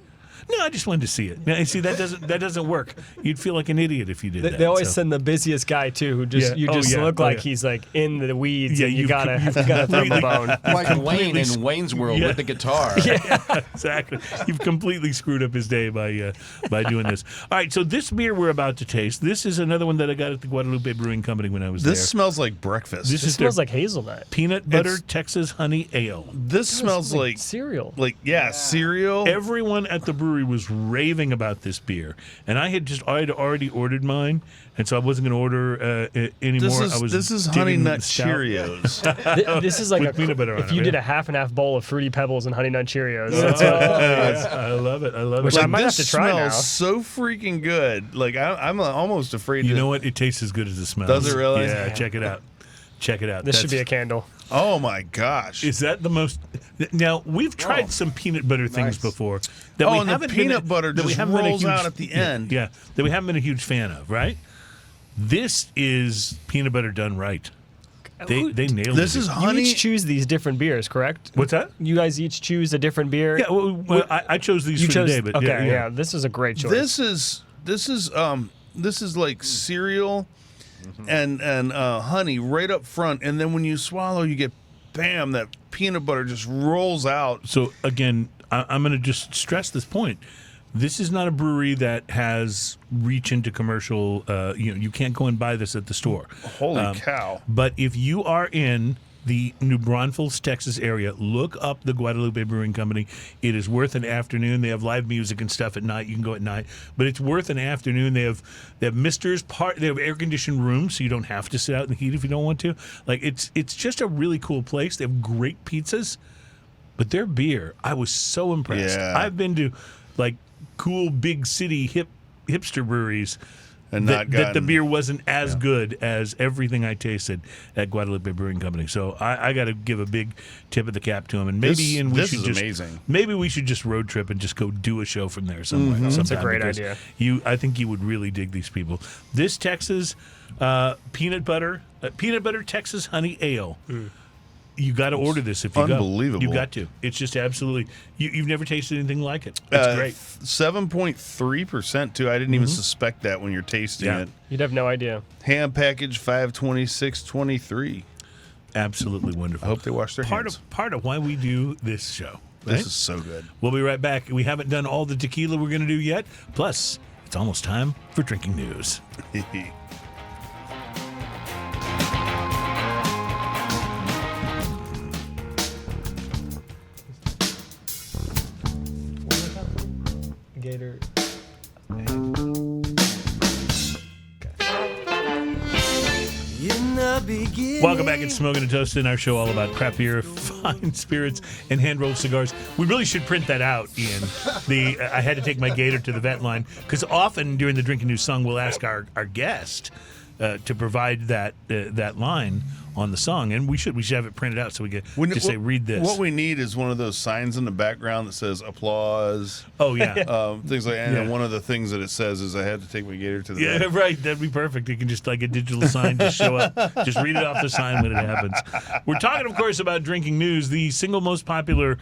I just wanted to see it." Now, you see, that doesn't work. You'd feel like an idiot if you did that. They always so. send the busiest guy too, who just Yeah. look like yeah. he's like in the weeds, Yeah, and you you've gotta com- throw him a bone. Like Wayne in Wayne's World Yeah. with the guitar. Exactly. You've completely screwed up his day by doing this. All right, so this beer we're about to taste, this is another one that I got at the Guadalupe Brewing Company when I was This there. smells like breakfast. This It is their smells like hazelnut. peanut butter It's- Texas honey ale. this smells like cereal. cereal. Everyone at the brewery was raving about this beer, and I had already ordered mine, and so I wasn't going to order anymore. This is digging Honey Nut stout. Cheerios. This is like With peanut butter on if it, you did yeah. a half and half bowl of Fruity Pebbles and Honey Nut Cheerios. Oh, That's yeah, I love it. I love Which it. I might this have to try smells now. so freaking good. Like I'm almost afraid. You to, know what? It tastes as good as it smells. Does it really? Yeah, check it out. Check it out. This should be a candle. Oh my gosh! Is that the most? Now we've tried some peanut butter things before. That Oh, we and the haven't been peanut butter that we just haven't been a rolls huge- out at the end. Yeah, that we haven't been a huge fan of. Right? This is peanut butter done right. They nailed This it. is You honey. each choose these different beers, correct? What's that? You guys each choose a different beer. Yeah, well, I chose these you for chose. today, but okay, yeah. this is a great choice. This is like cereal and honey right up front, and then when you swallow, you get bam, that peanut butter just rolls out. So again, I'm going to just stress this point. This is not a brewery that has reach into commercial. You can't go and buy this at the store. Holy cow! But if you are in the New Braunfels, Texas area, look up the Guadalupe Brewing Company. It is worth an afternoon. They have live music and stuff at night. You can go at night, but it's worth an afternoon. They have misters. They have air conditioned rooms, so you don't have to sit out in the heat if you don't want to. Like it's just a really cool place. They have great pizzas, but their beer, I was so impressed. Yeah. I've been to like cool big city hipster breweries. and not that the beer wasn't as good as everything I tasted at Guadalupe Brewing Company. So I got to give a big tip of the cap to them. And maybe this is amazing. Maybe we should just road trip and just go do a show from there somewhere. That's a sometime, great because idea. I think you would really dig these people. This Texas peanut butter Texas honey ale. You got to order this if you go. Unbelievable. You got to. It's just absolutely. You've never tasted anything like it. It's great. 7.3% too. I didn't even suspect that when you're tasting it. You'd have no idea. Ham package 526.23. Absolutely wonderful. I hope they wash their hands. Part of why we do this show. Right? This is so good. We'll be right back. We haven't done all the tequila we're going to do yet. Plus, it's almost time for drinking news. Gator. Welcome back. It's Smoking and Toasting, our show all about craft beer, fine spirits, and hand-rolled cigars. We really should print that out, Ian. I had to take my gator to the vet line because often during the Drinking News song, we'll ask our guest to provide that line on the song, and we should have it printed out so we can just say, read this. What we need is one of those signs in the background that says applause. Oh, yeah. Things like, and then one of the things that it says is I had to take my gator to the vet. Right. That'd be perfect. You can just like a digital sign just show up. Just read it off the sign when it happens. We're talking, of course, about drinking news, the single most popular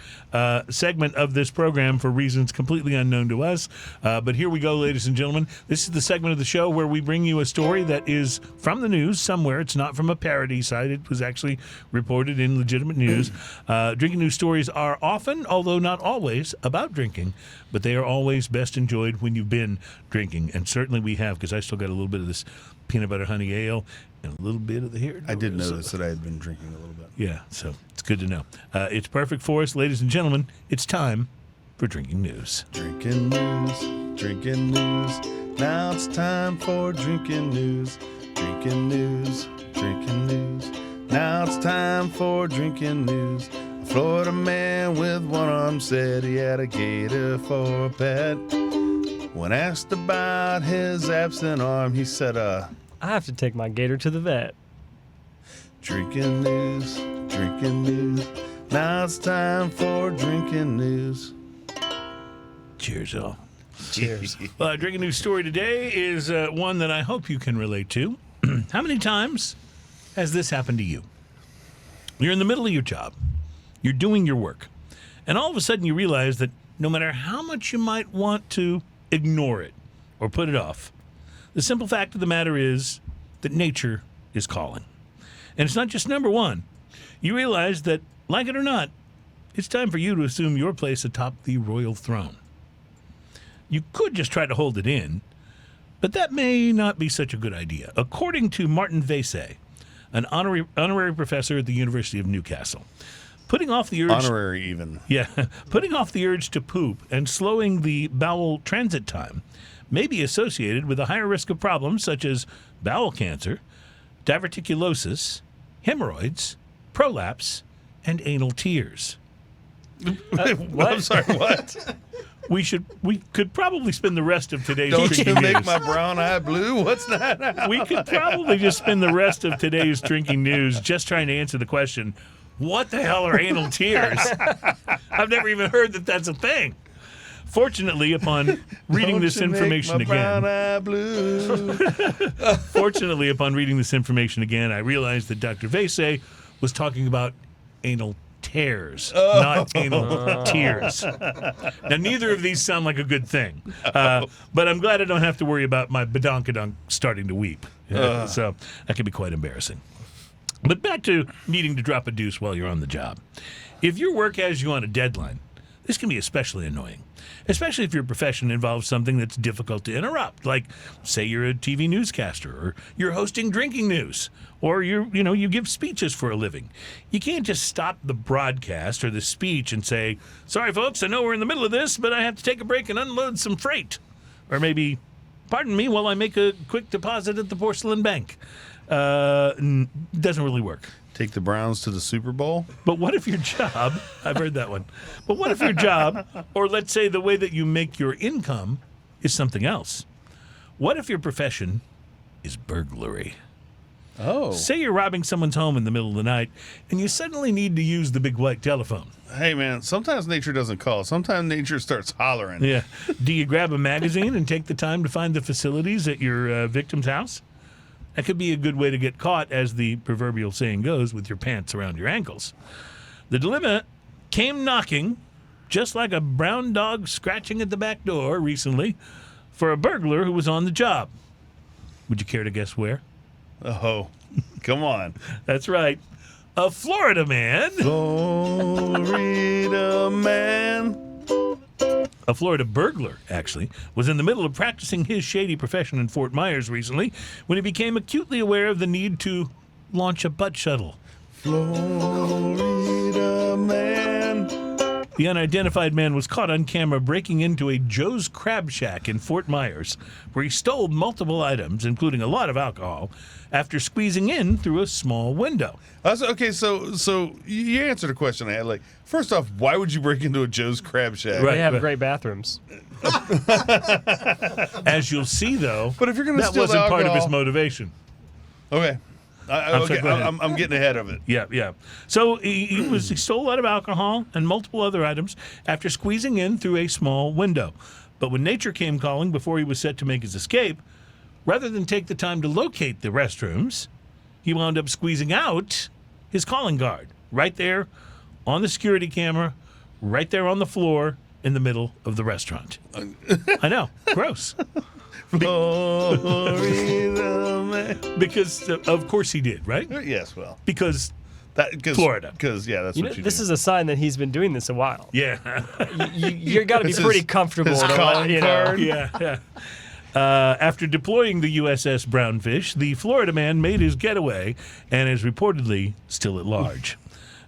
segment of this program for reasons completely unknown to us. But here we go, ladies and gentlemen. This is the segment of the show where we bring you a story that is from the news somewhere. It's not from a parody site. It was actually reported in legitimate news. Drinking news stories are often, although not always, about drinking, but they are always best enjoyed when you've been drinking. And certainly we have, because I still got a little bit of this peanut butter honey ale and a little bit of the Herradura. I did notice that I had been drinking a little bit. Yeah, so it's good to know. It's perfect for us. Ladies and gentlemen, it's time for drinking news. Drinking news, drinking news. Now it's time for drinking news. Drinking news, drinking news. Now it's time for drinking news. A Florida man with one arm said he had a gator for a pet. When asked about his absent arm, he said, I have to take my gator to the vet. Drinking news, drinking news. Now it's time for drinking news. Cheers, all. Cheers. Drinking news story today is one that I hope you can relate to. How many times has this happened to you? You're in the middle of your job. You're doing your work. And all of a sudden you realize that no matter how much you might want to ignore it or put it off, the simple fact of the matter is that nature is calling. And it's not just number one. You realize that, like it or not, it's time for you to assume your place atop the royal throne. You could just try to hold it in, but that may not be such a good idea. According to Martin Vesey, an honorary professor at the University of Newcastle, putting off the urge to poop and slowing the bowel transit time may be associated with a higher risk of problems such as bowel cancer, diverticulosis, hemorrhoids, prolapse, and anal tears. What? I'm sorry, what? We could probably spend the rest of today's Don't you drinking make news. my brown eye blue? What's that? We could probably just spend the rest of today's drinking news just trying to answer the question, what the hell are anal tears? I've never even heard that that's a thing. Fortunately, upon reading Don't this you information make my again, brown eye blue. fortunately, upon reading this information again, I realized that Dr. Vesey was talking about anal tears, not anal tears. Now, neither of these sound like a good thing, but I'm glad I don't have to worry about my badonkadunk starting to weep. So that can be quite embarrassing. But back to needing to drop a deuce while you're on the job. If your work has you on a deadline, this can be especially annoying, especially if your profession involves something that's difficult to interrupt, like, say, you're a TV newscaster, or you're hosting drinking news, or you give speeches for a living. You can't just stop the broadcast or the speech and say, sorry, folks, I know we're in the middle of this, but I have to take a break and unload some freight. Or maybe, pardon me while I make a quick deposit at the porcelain bank. Doesn't really work. Take the Browns to the Super Bowl? But what if your job, I've heard that one, but what if your job, or let's say the way that you make your income, is something else? What if your profession is burglary? Oh. Say you're robbing someone's home in the middle of the night, and you suddenly need to use the big white telephone. Hey, man, sometimes nature doesn't call. Sometimes nature starts hollering. Yeah. Do you grab a magazine and take the time to find the facilities at your victim's house? That could be a good way to get caught, as the proverbial saying goes, with your pants around your ankles. The dilemma came knocking, just like a brown dog scratching at the back door recently, for a burglar who was on the job. Would you care to guess where? Oh, come on. That's right. A Florida man. Florida man. A Florida burglar, actually, was in the middle of practicing his shady profession in Fort Myers recently when he became acutely aware of the need to launch a butt shuttle. Florida man. The unidentified man was caught on camera breaking into a Joe's Crab Shack in Fort Myers, where he stole multiple items, including a lot of alcohol, after squeezing in through a small window. Okay, so you answered a question I had. Like, first off, why would you break into a Joe's Crab Shack? Right. They have great bathrooms. As you'll see, though, But if you're going to that steal wasn't part of his alcohol- motivation. Okay. sorry, go ahead. I'm getting ahead of it. Yeah. So he stole a lot of alcohol and multiple other items after squeezing in through a small window. But when nature came calling before he was set to make his escape, rather than take the time to locate the restrooms, he wound up squeezing out his calling guard right there on the security camera, right there on the floor in the middle of the restaurant. I know. Gross. Florida man. Because, of course, he did, right? Yes, well. Because Cause, Florida. Because, yeah, that's You know, what you this do. is a sign that he's been doing this a while. yeah. You got to be This pretty is comfortable. his to, calling you know. card. Yeah. After deploying the USS Brownfish, the Florida man made his getaway and is reportedly still at large.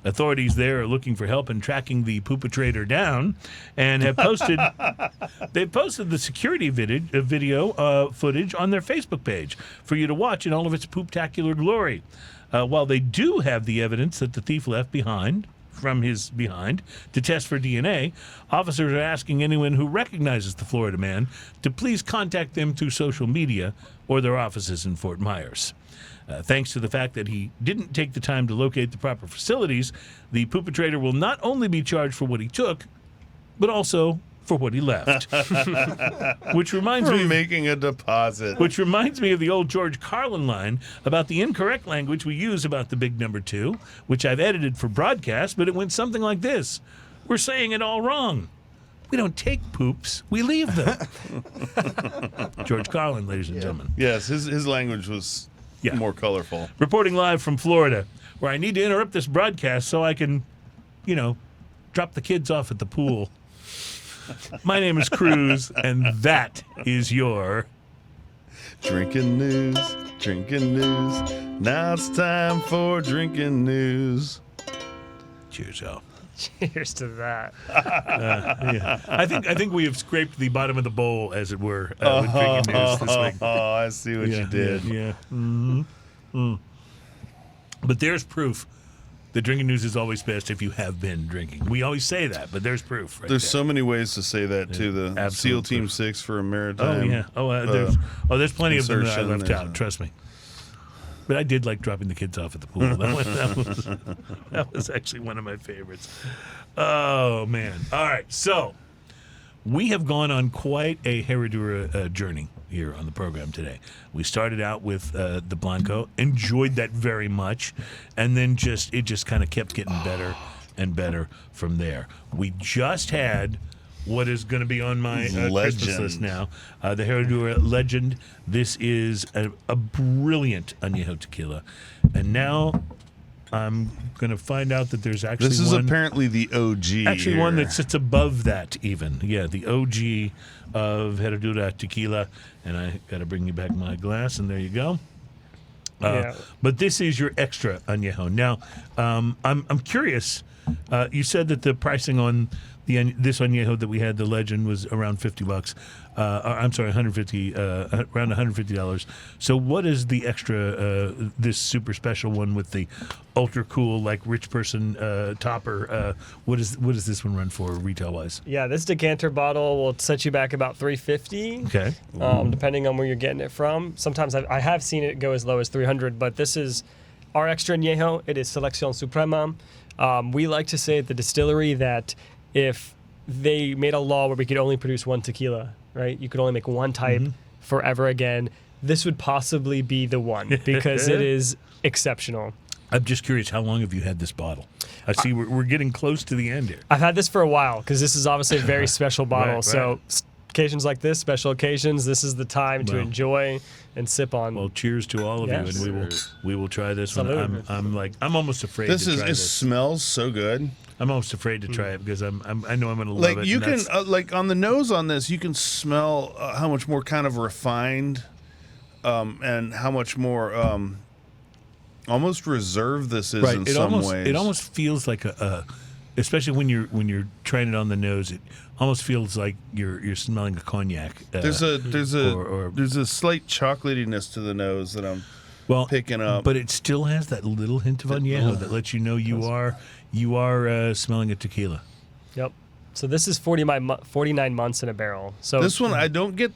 Authorities there are looking for help in tracking the poopatrator down and have posted the security video footage on their Facebook page for you to watch in all of its pooptacular glory. While they do have the evidence that the thief left from his behind to test for DNA, officers are asking anyone who recognizes the Florida man to please contact them through social media or their offices in Fort Myers. Thanks to the fact that he didn't take the time to locate the proper facilities, the poopatrator will not only be charged for what he took, but also for what he left. Which reminds For me making a deposit. Which reminds me of the old George Carlin line about the incorrect language we use about the big number 2, which I've edited for broadcast, but it went something like this. We're saying it all wrong. We don't take poops, we leave them. George Carlin, ladies and gentlemen. Yes, his language was more colorful. Reporting live from Florida, where I need to interrupt this broadcast so I can, drop the kids off at the pool. My name is Cruz, and that is your Drinking news. Now it's time for drinking news. Cheers, y'all. Cheers to that. Yeah. I think we have scraped the bottom of the bowl, as it were, with drinking news this week. Oh, I see what you did. Yeah. Mm-hmm. But there's proof that drinking news is always best if you have been drinking. We always say that, but there's proof. Right There's there. so many ways to say that too. The absolute SEAL Team proof. 6 for a maritime. There's plenty of them that I insertion, left there's out. a- Trust me. But I did like dropping the kids off at the pool. That was actually one of my favorites. Oh man! All right, so we have gone on quite a Herradura journey here on the program today. We started out with the Blanco, enjoyed that very much, and then it just kind of kept getting better and better from there. We just had what is going to be on my Christmas list now, the Herradura Legend. This is a brilliant añejo tequila, and now I'm going to find out that there's actually This is one, apparently the OG. actually one here. that sits above that even. Yeah, the OG of Herradura tequila, and I got to bring you back my glass, and there you go. Yeah. But this is your extra añejo. Now, I'm curious. You said that the pricing on this añejo that we had, the Legend, was around $50. I'm sorry, 150, around $150. So what is the extra, this super special one with the ultra cool, like rich person topper? What does this one run for retail wise? Yeah, this decanter bottle will set you back about $350. Okay. Depending on where you're getting it from. Sometimes I have seen it go as low as $300, but this is our extra añejo. It is Selección Suprema. We like to say at the distillery that if they made a law where we could only produce one tequila, right? You could only make one type forever again. This would possibly be the one because it is exceptional. I'm just curious, how long have you had this bottle? I see we're getting close to the end here. I've had this for a while because this is obviously a very special bottle. Right. So occasions like this, special occasions, this is the time to enjoy and sip on. Well, cheers to all of Yes. you, and we will try this Salud. one. I'm almost afraid This to is try it this. smells so good. I'm almost afraid to try it because I know I'm going to love Like it. you and can that's- like on the nose on this, you can smell how much more kind of refined, and how much more almost reserved this is in some ways. It almost feels like especially when you're trying it on the nose, it almost feels like you're smelling a cognac. There's a or- there's a slight chocolatiness to the nose that I'm well picking up. but it still has that little hint of añejo that lets you know you are smelling a tequila. Yep. So this is 49 months in a barrel. So This one I don't get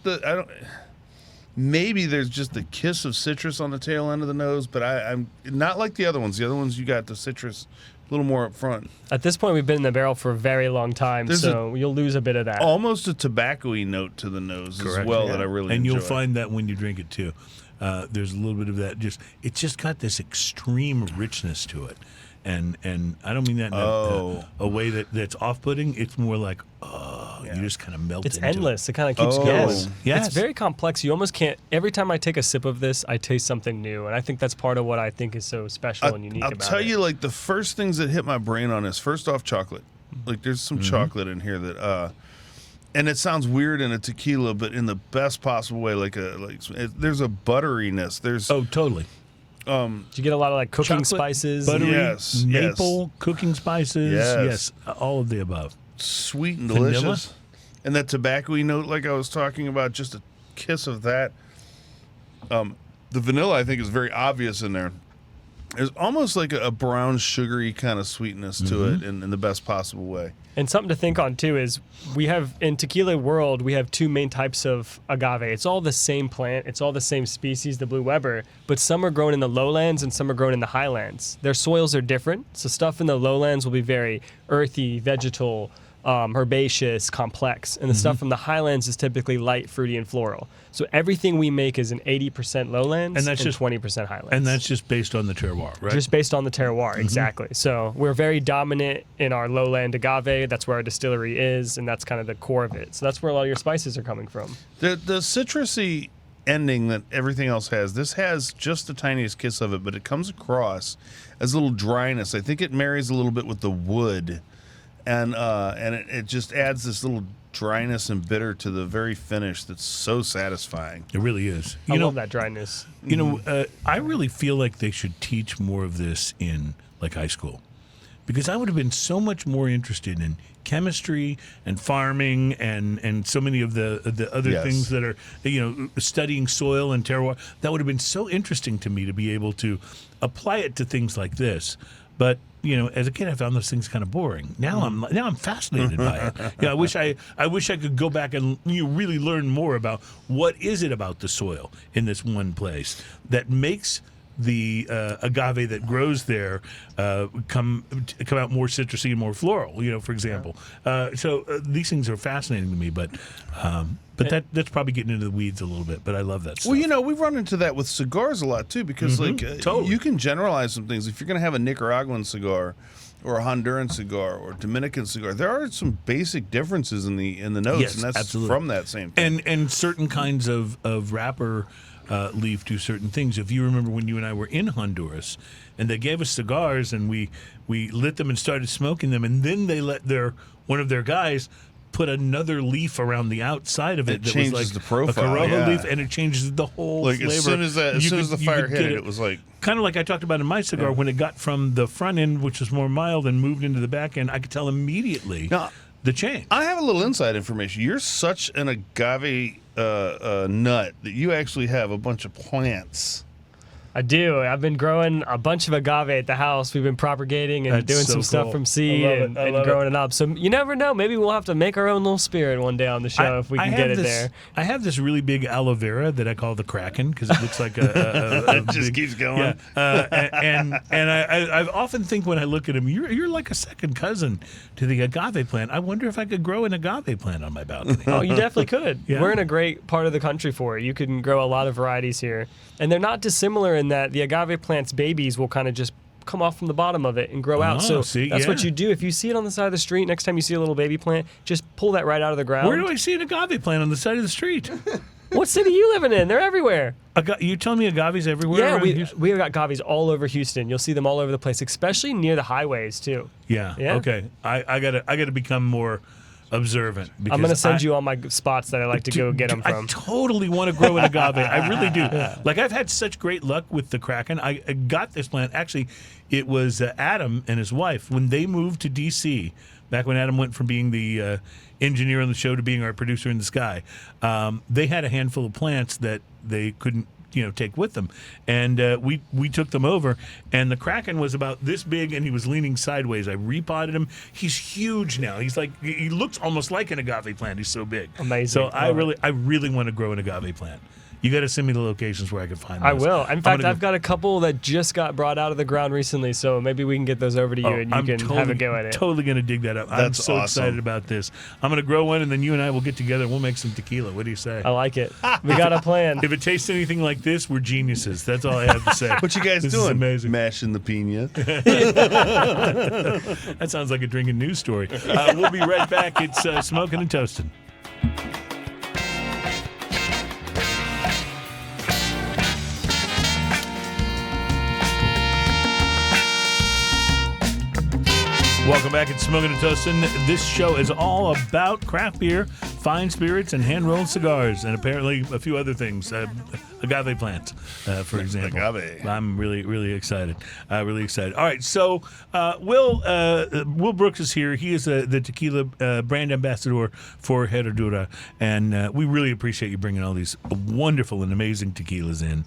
maybe there's just the kiss of citrus on the tail end of the nose, but I'm not like the other ones. The other ones you got the citrus a little more up front. at this point, we've been in the barrel for a very long time, There's so you'll lose a bit of that. Almost a tobacco-y note to the nose as Correct. well Yeah. that I really and enjoy. you'll find that when you drink it too. There's a little bit of that. It's just got this extreme richness to it, and I don't mean that in a way that's off-putting. It's more like you just kind of melt. It's into endless. It. It kind of keeps going. Yes. Yes. It's very complex. You almost can't. Every time I take a sip of this, I taste something new, and I think that's part of what I think is so special and unique I'll about it. tell you, like the first things that hit my brain on this. First off, chocolate. Like there's some chocolate in here that, and it sounds weird in a tequila, but in the best possible way. There's a butteriness. There's Totally. Do you get a lot of like cooking Chocolate, spices? buttery, Yes, maple, cooking spices. Yes. All of the above. sweet and Vanilla? delicious, and that tobacco-y note, like I was talking about, just a kiss of that. The vanilla, I think, is very obvious in there. There's almost like a brown, sugary kind of sweetness to it in the best possible way. And something to think on too is we have in tequila world we have two main types of agave. It's all the same plant, it's all the same species, the Blue Weber, but some are grown in the lowlands and some are grown in the highlands. Their soils are different, so stuff in the lowlands will be very earthy, vegetal, herbaceous, complex, and the stuff from the highlands is typically light, fruity, and floral. So everything we make is an 80% lowlands And that's just 20% highlands. And that's just based on the terroir, right? Just based on the terroir, exactly. So we're very dominant in our lowland agave. That's where our distillery is, and that's kind of the core of it. So that's where a lot of your spices are coming from. The citrusy ending that everything else has, this has just the tiniest kiss of it, but it comes across as a little dryness. I think it marries a little bit with the wood, and it just adds this little dryness and bitter to the very finish that's so satisfying. It really is. I love that dryness. I really feel like they should teach more of this in like high school, because I would have been so much more interested in chemistry and farming and so many of the other Yes. things that are studying soil and terroir. That would have been so interesting to me to be able to apply it to things like this. But as a kid, I found those things kind of boring. Now I'm fascinated by it. I wish I could go back and really learn more about what is it about the soil in this one place that makes the agave that grows there come out more citrusy and more floral. For example. So these things are fascinating to me, but that's probably getting into the weeds a little bit. But I love that stuff. Well, we've run into that with cigars a lot too, because totally. you can generalize some things. If you're going to have a Nicaraguan cigar, or a Honduran cigar, or Dominican cigar, there are some basic differences in the notes, Yes, and that's absolutely. from that same thing. And certain kinds of wrapper leaf do certain things. If you remember when you and I were in Honduras, and they gave us cigars, and we lit them and started smoking them, and then they let one of their guys put another leaf around the outside of it. It that changes was like the profile, a Corojo yeah. leaf, and it changes the whole Like flavor. as soon as the fire hit it was like kind of like I talked about in my cigar, when it got from the front end, which was more mild, and moved into the back end, I could tell immediately Now, the change. I have a little inside information. You're such an agave nut that you actually have a bunch of plants. I do. I've been growing a bunch of agave at the house. We've been propagating and That's doing so some stuff cool. from seed I love and, it. I and love growing it up. So you never know. Maybe we'll have to make our own little spirit one day on the show if we can get it there. I have this really big aloe vera that I call the Kraken because it looks like a It just big, keeps going. Yeah. And I often think when I look at him, you're like a second cousin to the agave plant. I wonder if I could grow an agave plant on my balcony. Oh, you definitely could. Yeah. We're in a great part of the country for it. You can grow a lot of varieties here. And they're not dissimilar in that the agave plant's babies will kind of just come off from the bottom of it and grow out. So see, that's what yeah. you do. If you see it on the side of the street, next time you see a little baby plant, just pull that right out of the ground. Where do I see an agave plant on the side of the street? What city are you living in? They're everywhere. You telling me agave's everywhere? Yeah, around we Houston? have got agaves all over Houston. You'll see them all over the place, especially near the highways too. Yeah. Yeah. Okay. I gotta become more observant. I'm going to send you all my spots that I like to go get them I from. totally want to grow an agave. I really do. Like, I've had such great luck with the Kraken. I got this plant. Actually, it was Adam and his wife when they moved to D.C., back when Adam went from being the engineer on the show to being our producer in the sky. They had a handful of plants that they couldn't take with them, and we took them over, and the Kraken was about this big and he was leaning sideways. I repotted him. He's huge now. He looks almost like an agave plant. He's so big. Amazing. So I really want to grow an agave plant. You got to send me the locations where I can find those. I will. In fact, I've got a couple that just got brought out of the ground recently, so maybe we can get those over to you and you can have a go at it. Totally going to dig that up. I'm That's so awesome. excited about this. I'm going to grow one, and then you and I will get together and we'll make some tequila. What do you say? I like it. We got a plan. If it tastes anything like this, we're geniuses. That's all I have to say. What you guys This doing? is amazing. Mashing the pina. That sounds like a drinking news story. We'll be right back. It's Smoking and Toasting. Welcome back. It's Smoking and Toasting. This show is all about craft beer, fine spirits, and hand-rolled cigars, and apparently a few other things. Agave plants, for example. Agave. I'm really, really excited. Really excited. All right, so Will Brooks is here. He is the tequila brand ambassador for Herradura, and we really appreciate you bringing all these wonderful and amazing tequilas in.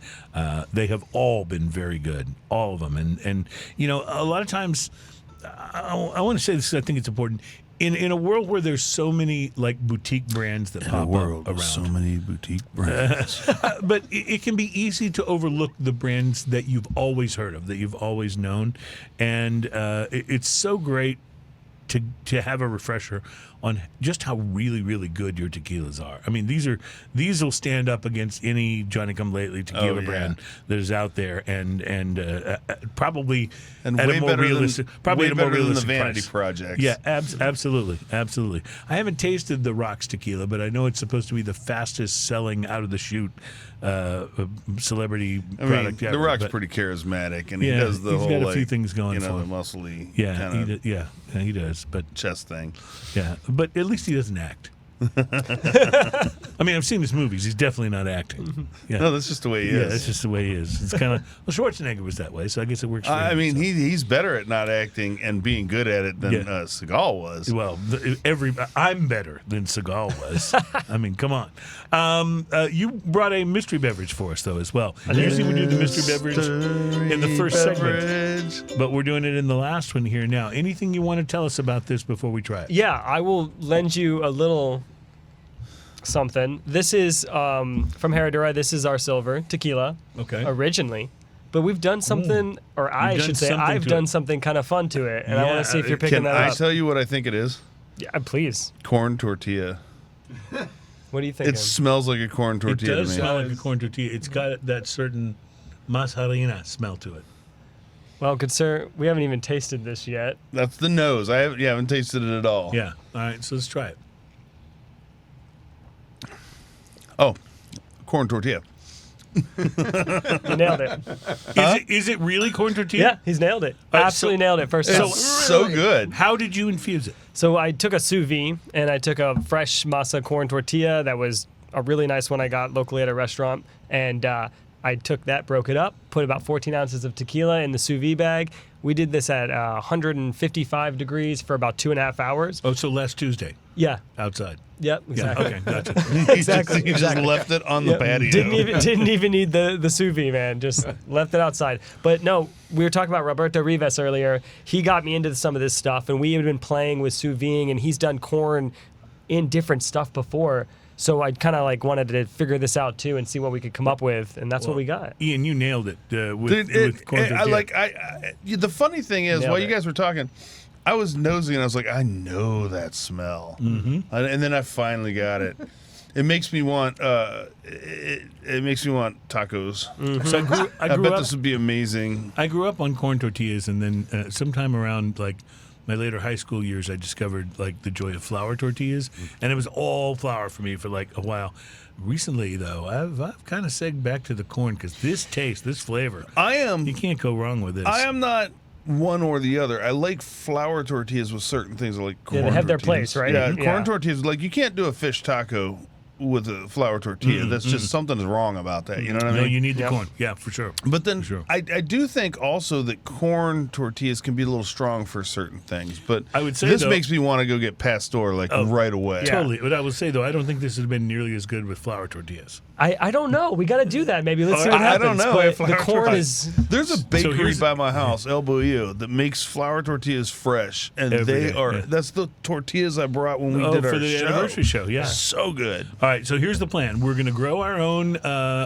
They have all been very good, all of them, and a lot of times. I want to say this because I think it's important. In a world where there's so many like boutique brands that pop up around, so many boutique brands. but it can be easy to overlook the brands that you've always heard of, that you've always known, and it's so great to have a refresher on just how really, really good your tequilas are. I mean, these will stand up against any Johnny Come Lately tequila brand that is out there, and probably And at way a more better realistic, than, probably way at a more better than the realistic Vanity price. Projects. Yeah, absolutely. I haven't tasted the Rocks tequila, but I know it's supposed to be the fastest selling out of the chute celebrity I mean, product The ever. Rock's but- pretty charismatic, and he Yeah, does the he's whole got a few things going for him. muscly Yeah, kind of he does. But chest thing. yeah, but at least he doesn't act. I mean, I've seen his movies. He's definitely not acting. Yeah, No, that's just the way he yeah, is. that's just the way he is. It's kind of Schwarzenegger was that way, so I guess it works. For I him, mean, so. he's better at not acting and being good at it than Seagal was. Well, I'm better than Seagal was. I mean, come on. You brought a mystery beverage for us, though, as well. Usually we do the mystery beverage in the first segment, but we're doing it in the last one here now. Anything you want to tell us about this before we try it? Yeah, I will lend you a little something. This is from Herradura. This is our silver tequila. Okay. Originally. But we've done something, or I You've should done say, something I've to done it. something kind of fun to it, and I want Yeah, to see if you're picking Can that I up. tell you what I think it is? Yeah, please. Corn tortilla. What do you think? It smells like a corn It tortilla does to me. smell like a corn tortilla. It's got that certain mozzarella smell to it. Well, good sir, we haven't even tasted this yet. That's the nose. I haven't tasted it at all. Yeah. All right, so let's try it. Oh, corn tortilla. You nailed it. Is it really corn tortilla? Yeah, he's nailed it. All right, Absolutely nailed it. First It's time. so good. How did you infuse it? So I took a sous vide and I took a fresh masa corn tortilla that was a really nice one I got locally at a restaurant, and I took that, broke it up, put about 14 ounces of tequila in the sous vide bag. We did this at 155 degrees for about 2.5 hours. Oh, so last Tuesday Yeah. outside. Yep. Exactly. Yeah. Okay. Gotcha. Exactly. He just left it on the patio. Didn't even need the sous vide, man. Just left it outside. But no, we were talking about Roberto Rivas earlier. He got me into some of this stuff, and we had been playing with sous videing, and he's done corn in different stuff before. So I kind of like wanted to figure this out too and see what we could come up with, and that's what we got. Ian, you nailed it with corn I tortilla. like. The funny thing is, Nailed while you it. guys were talking, I was nosing and I was like, I know that smell, and then I finally got it. It makes me want. It makes me want tacos. So I grew bet up. this would be amazing. I grew up on corn tortillas, and then sometime around like my later high school years, I discovered like the joy of flour tortillas, and it was all flour for me for like a while. Recently, though, I've kind of segged back to the corn because this taste, this flavor, you can't go wrong with this. I am not one or the other. I like flour tortillas with certain things. I like corn they have their tortillas. place, right? Yeah, Yeah. corn tortillas. Like you can't do a fish taco with a flour tortilla. That's just something's wrong about that. You know what I No, mean? you need the Yep. corn. Yeah, for sure. But then Sure. I do think also that corn tortillas can be a little strong for certain things. But I would say, this though- makes me want to go get pastor like right away. Yeah. Totally. But I will say, though, I don't think this has been nearly as good with flour tortillas. I don't know. We got to do that. Maybe let's see what I happens. don't know. But if the flour corn tortillas- is. There's a bakery here's- by my house, El Bohillo, that makes flour tortillas fresh, and Every they day, are. yeah. That's the tortillas I brought when we did our for the show. anniversary show, yeah. So good. All right, so here's the plan. We're going to grow our own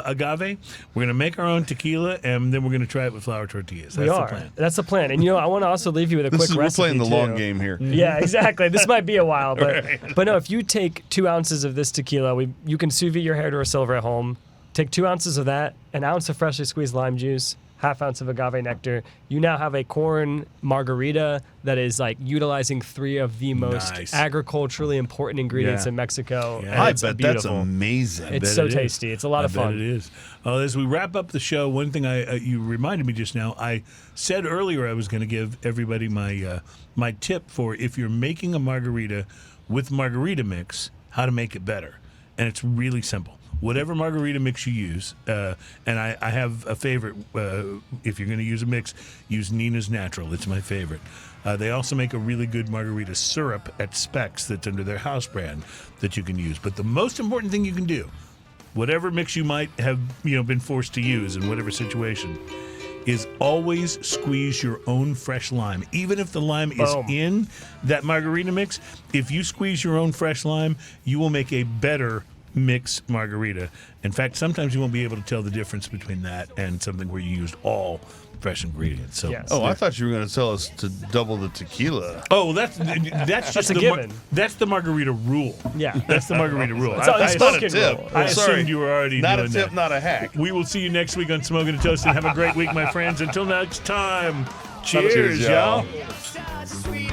agave. We're going to make our own tequila, and then we're going to try it with flour tortillas. That's We the are. plan. That's the plan. And I want to also leave you with a quick We're recipe playing the too. long game here. Yeah, exactly. This might be a while, but no. If you take 2 ounces of this tequila, you can sous vide your Herradura Silver at home. Take 2 ounces of that, an ounce of freshly squeezed lime juice, half ounce of agave nectar. You now have a corn margarita that is like utilizing 3 of the most Nice. agriculturally important ingredients Yeah. in Mexico. Yeah. and I it's bet beautiful. that's amazing. It's bet so it is. tasty. It's a lot of bet fun. it is. As we wrap up the show, one thing you reminded me just now. I said earlier I was going to give everybody my tip for if you're making a margarita with margarita mix, how to make it better, and it's really simple. Whatever margarita mix you use, and I have a favorite. If you're going to use a mix, use Nina's Natural. It's my favorite. They also make a really good margarita syrup at Specs that's under their house brand that you can use. But the most important thing you can do, whatever mix you might have been forced to use in whatever situation, is always squeeze your own fresh lime. Even if the lime is Boom. in that margarita mix, if you squeeze your own fresh lime, you will make a better mix margarita. In fact, sometimes you won't be able to tell the difference between that and something where you used all fresh ingredients. So, Yes. Oh, I thought you were going to tell us to double the tequila. Oh, that's just a the given. That's the margarita rule. Yeah. That's the margarita rule. It's not That's not a unspoken tip. rule. I Sorry. assumed you were already Not doing a tip, that. not a hack. We will see you next week on Smoking and Toasting. Have a great week, my friends. Until next time, cheers, Cheers, y'all. y'all. Sweet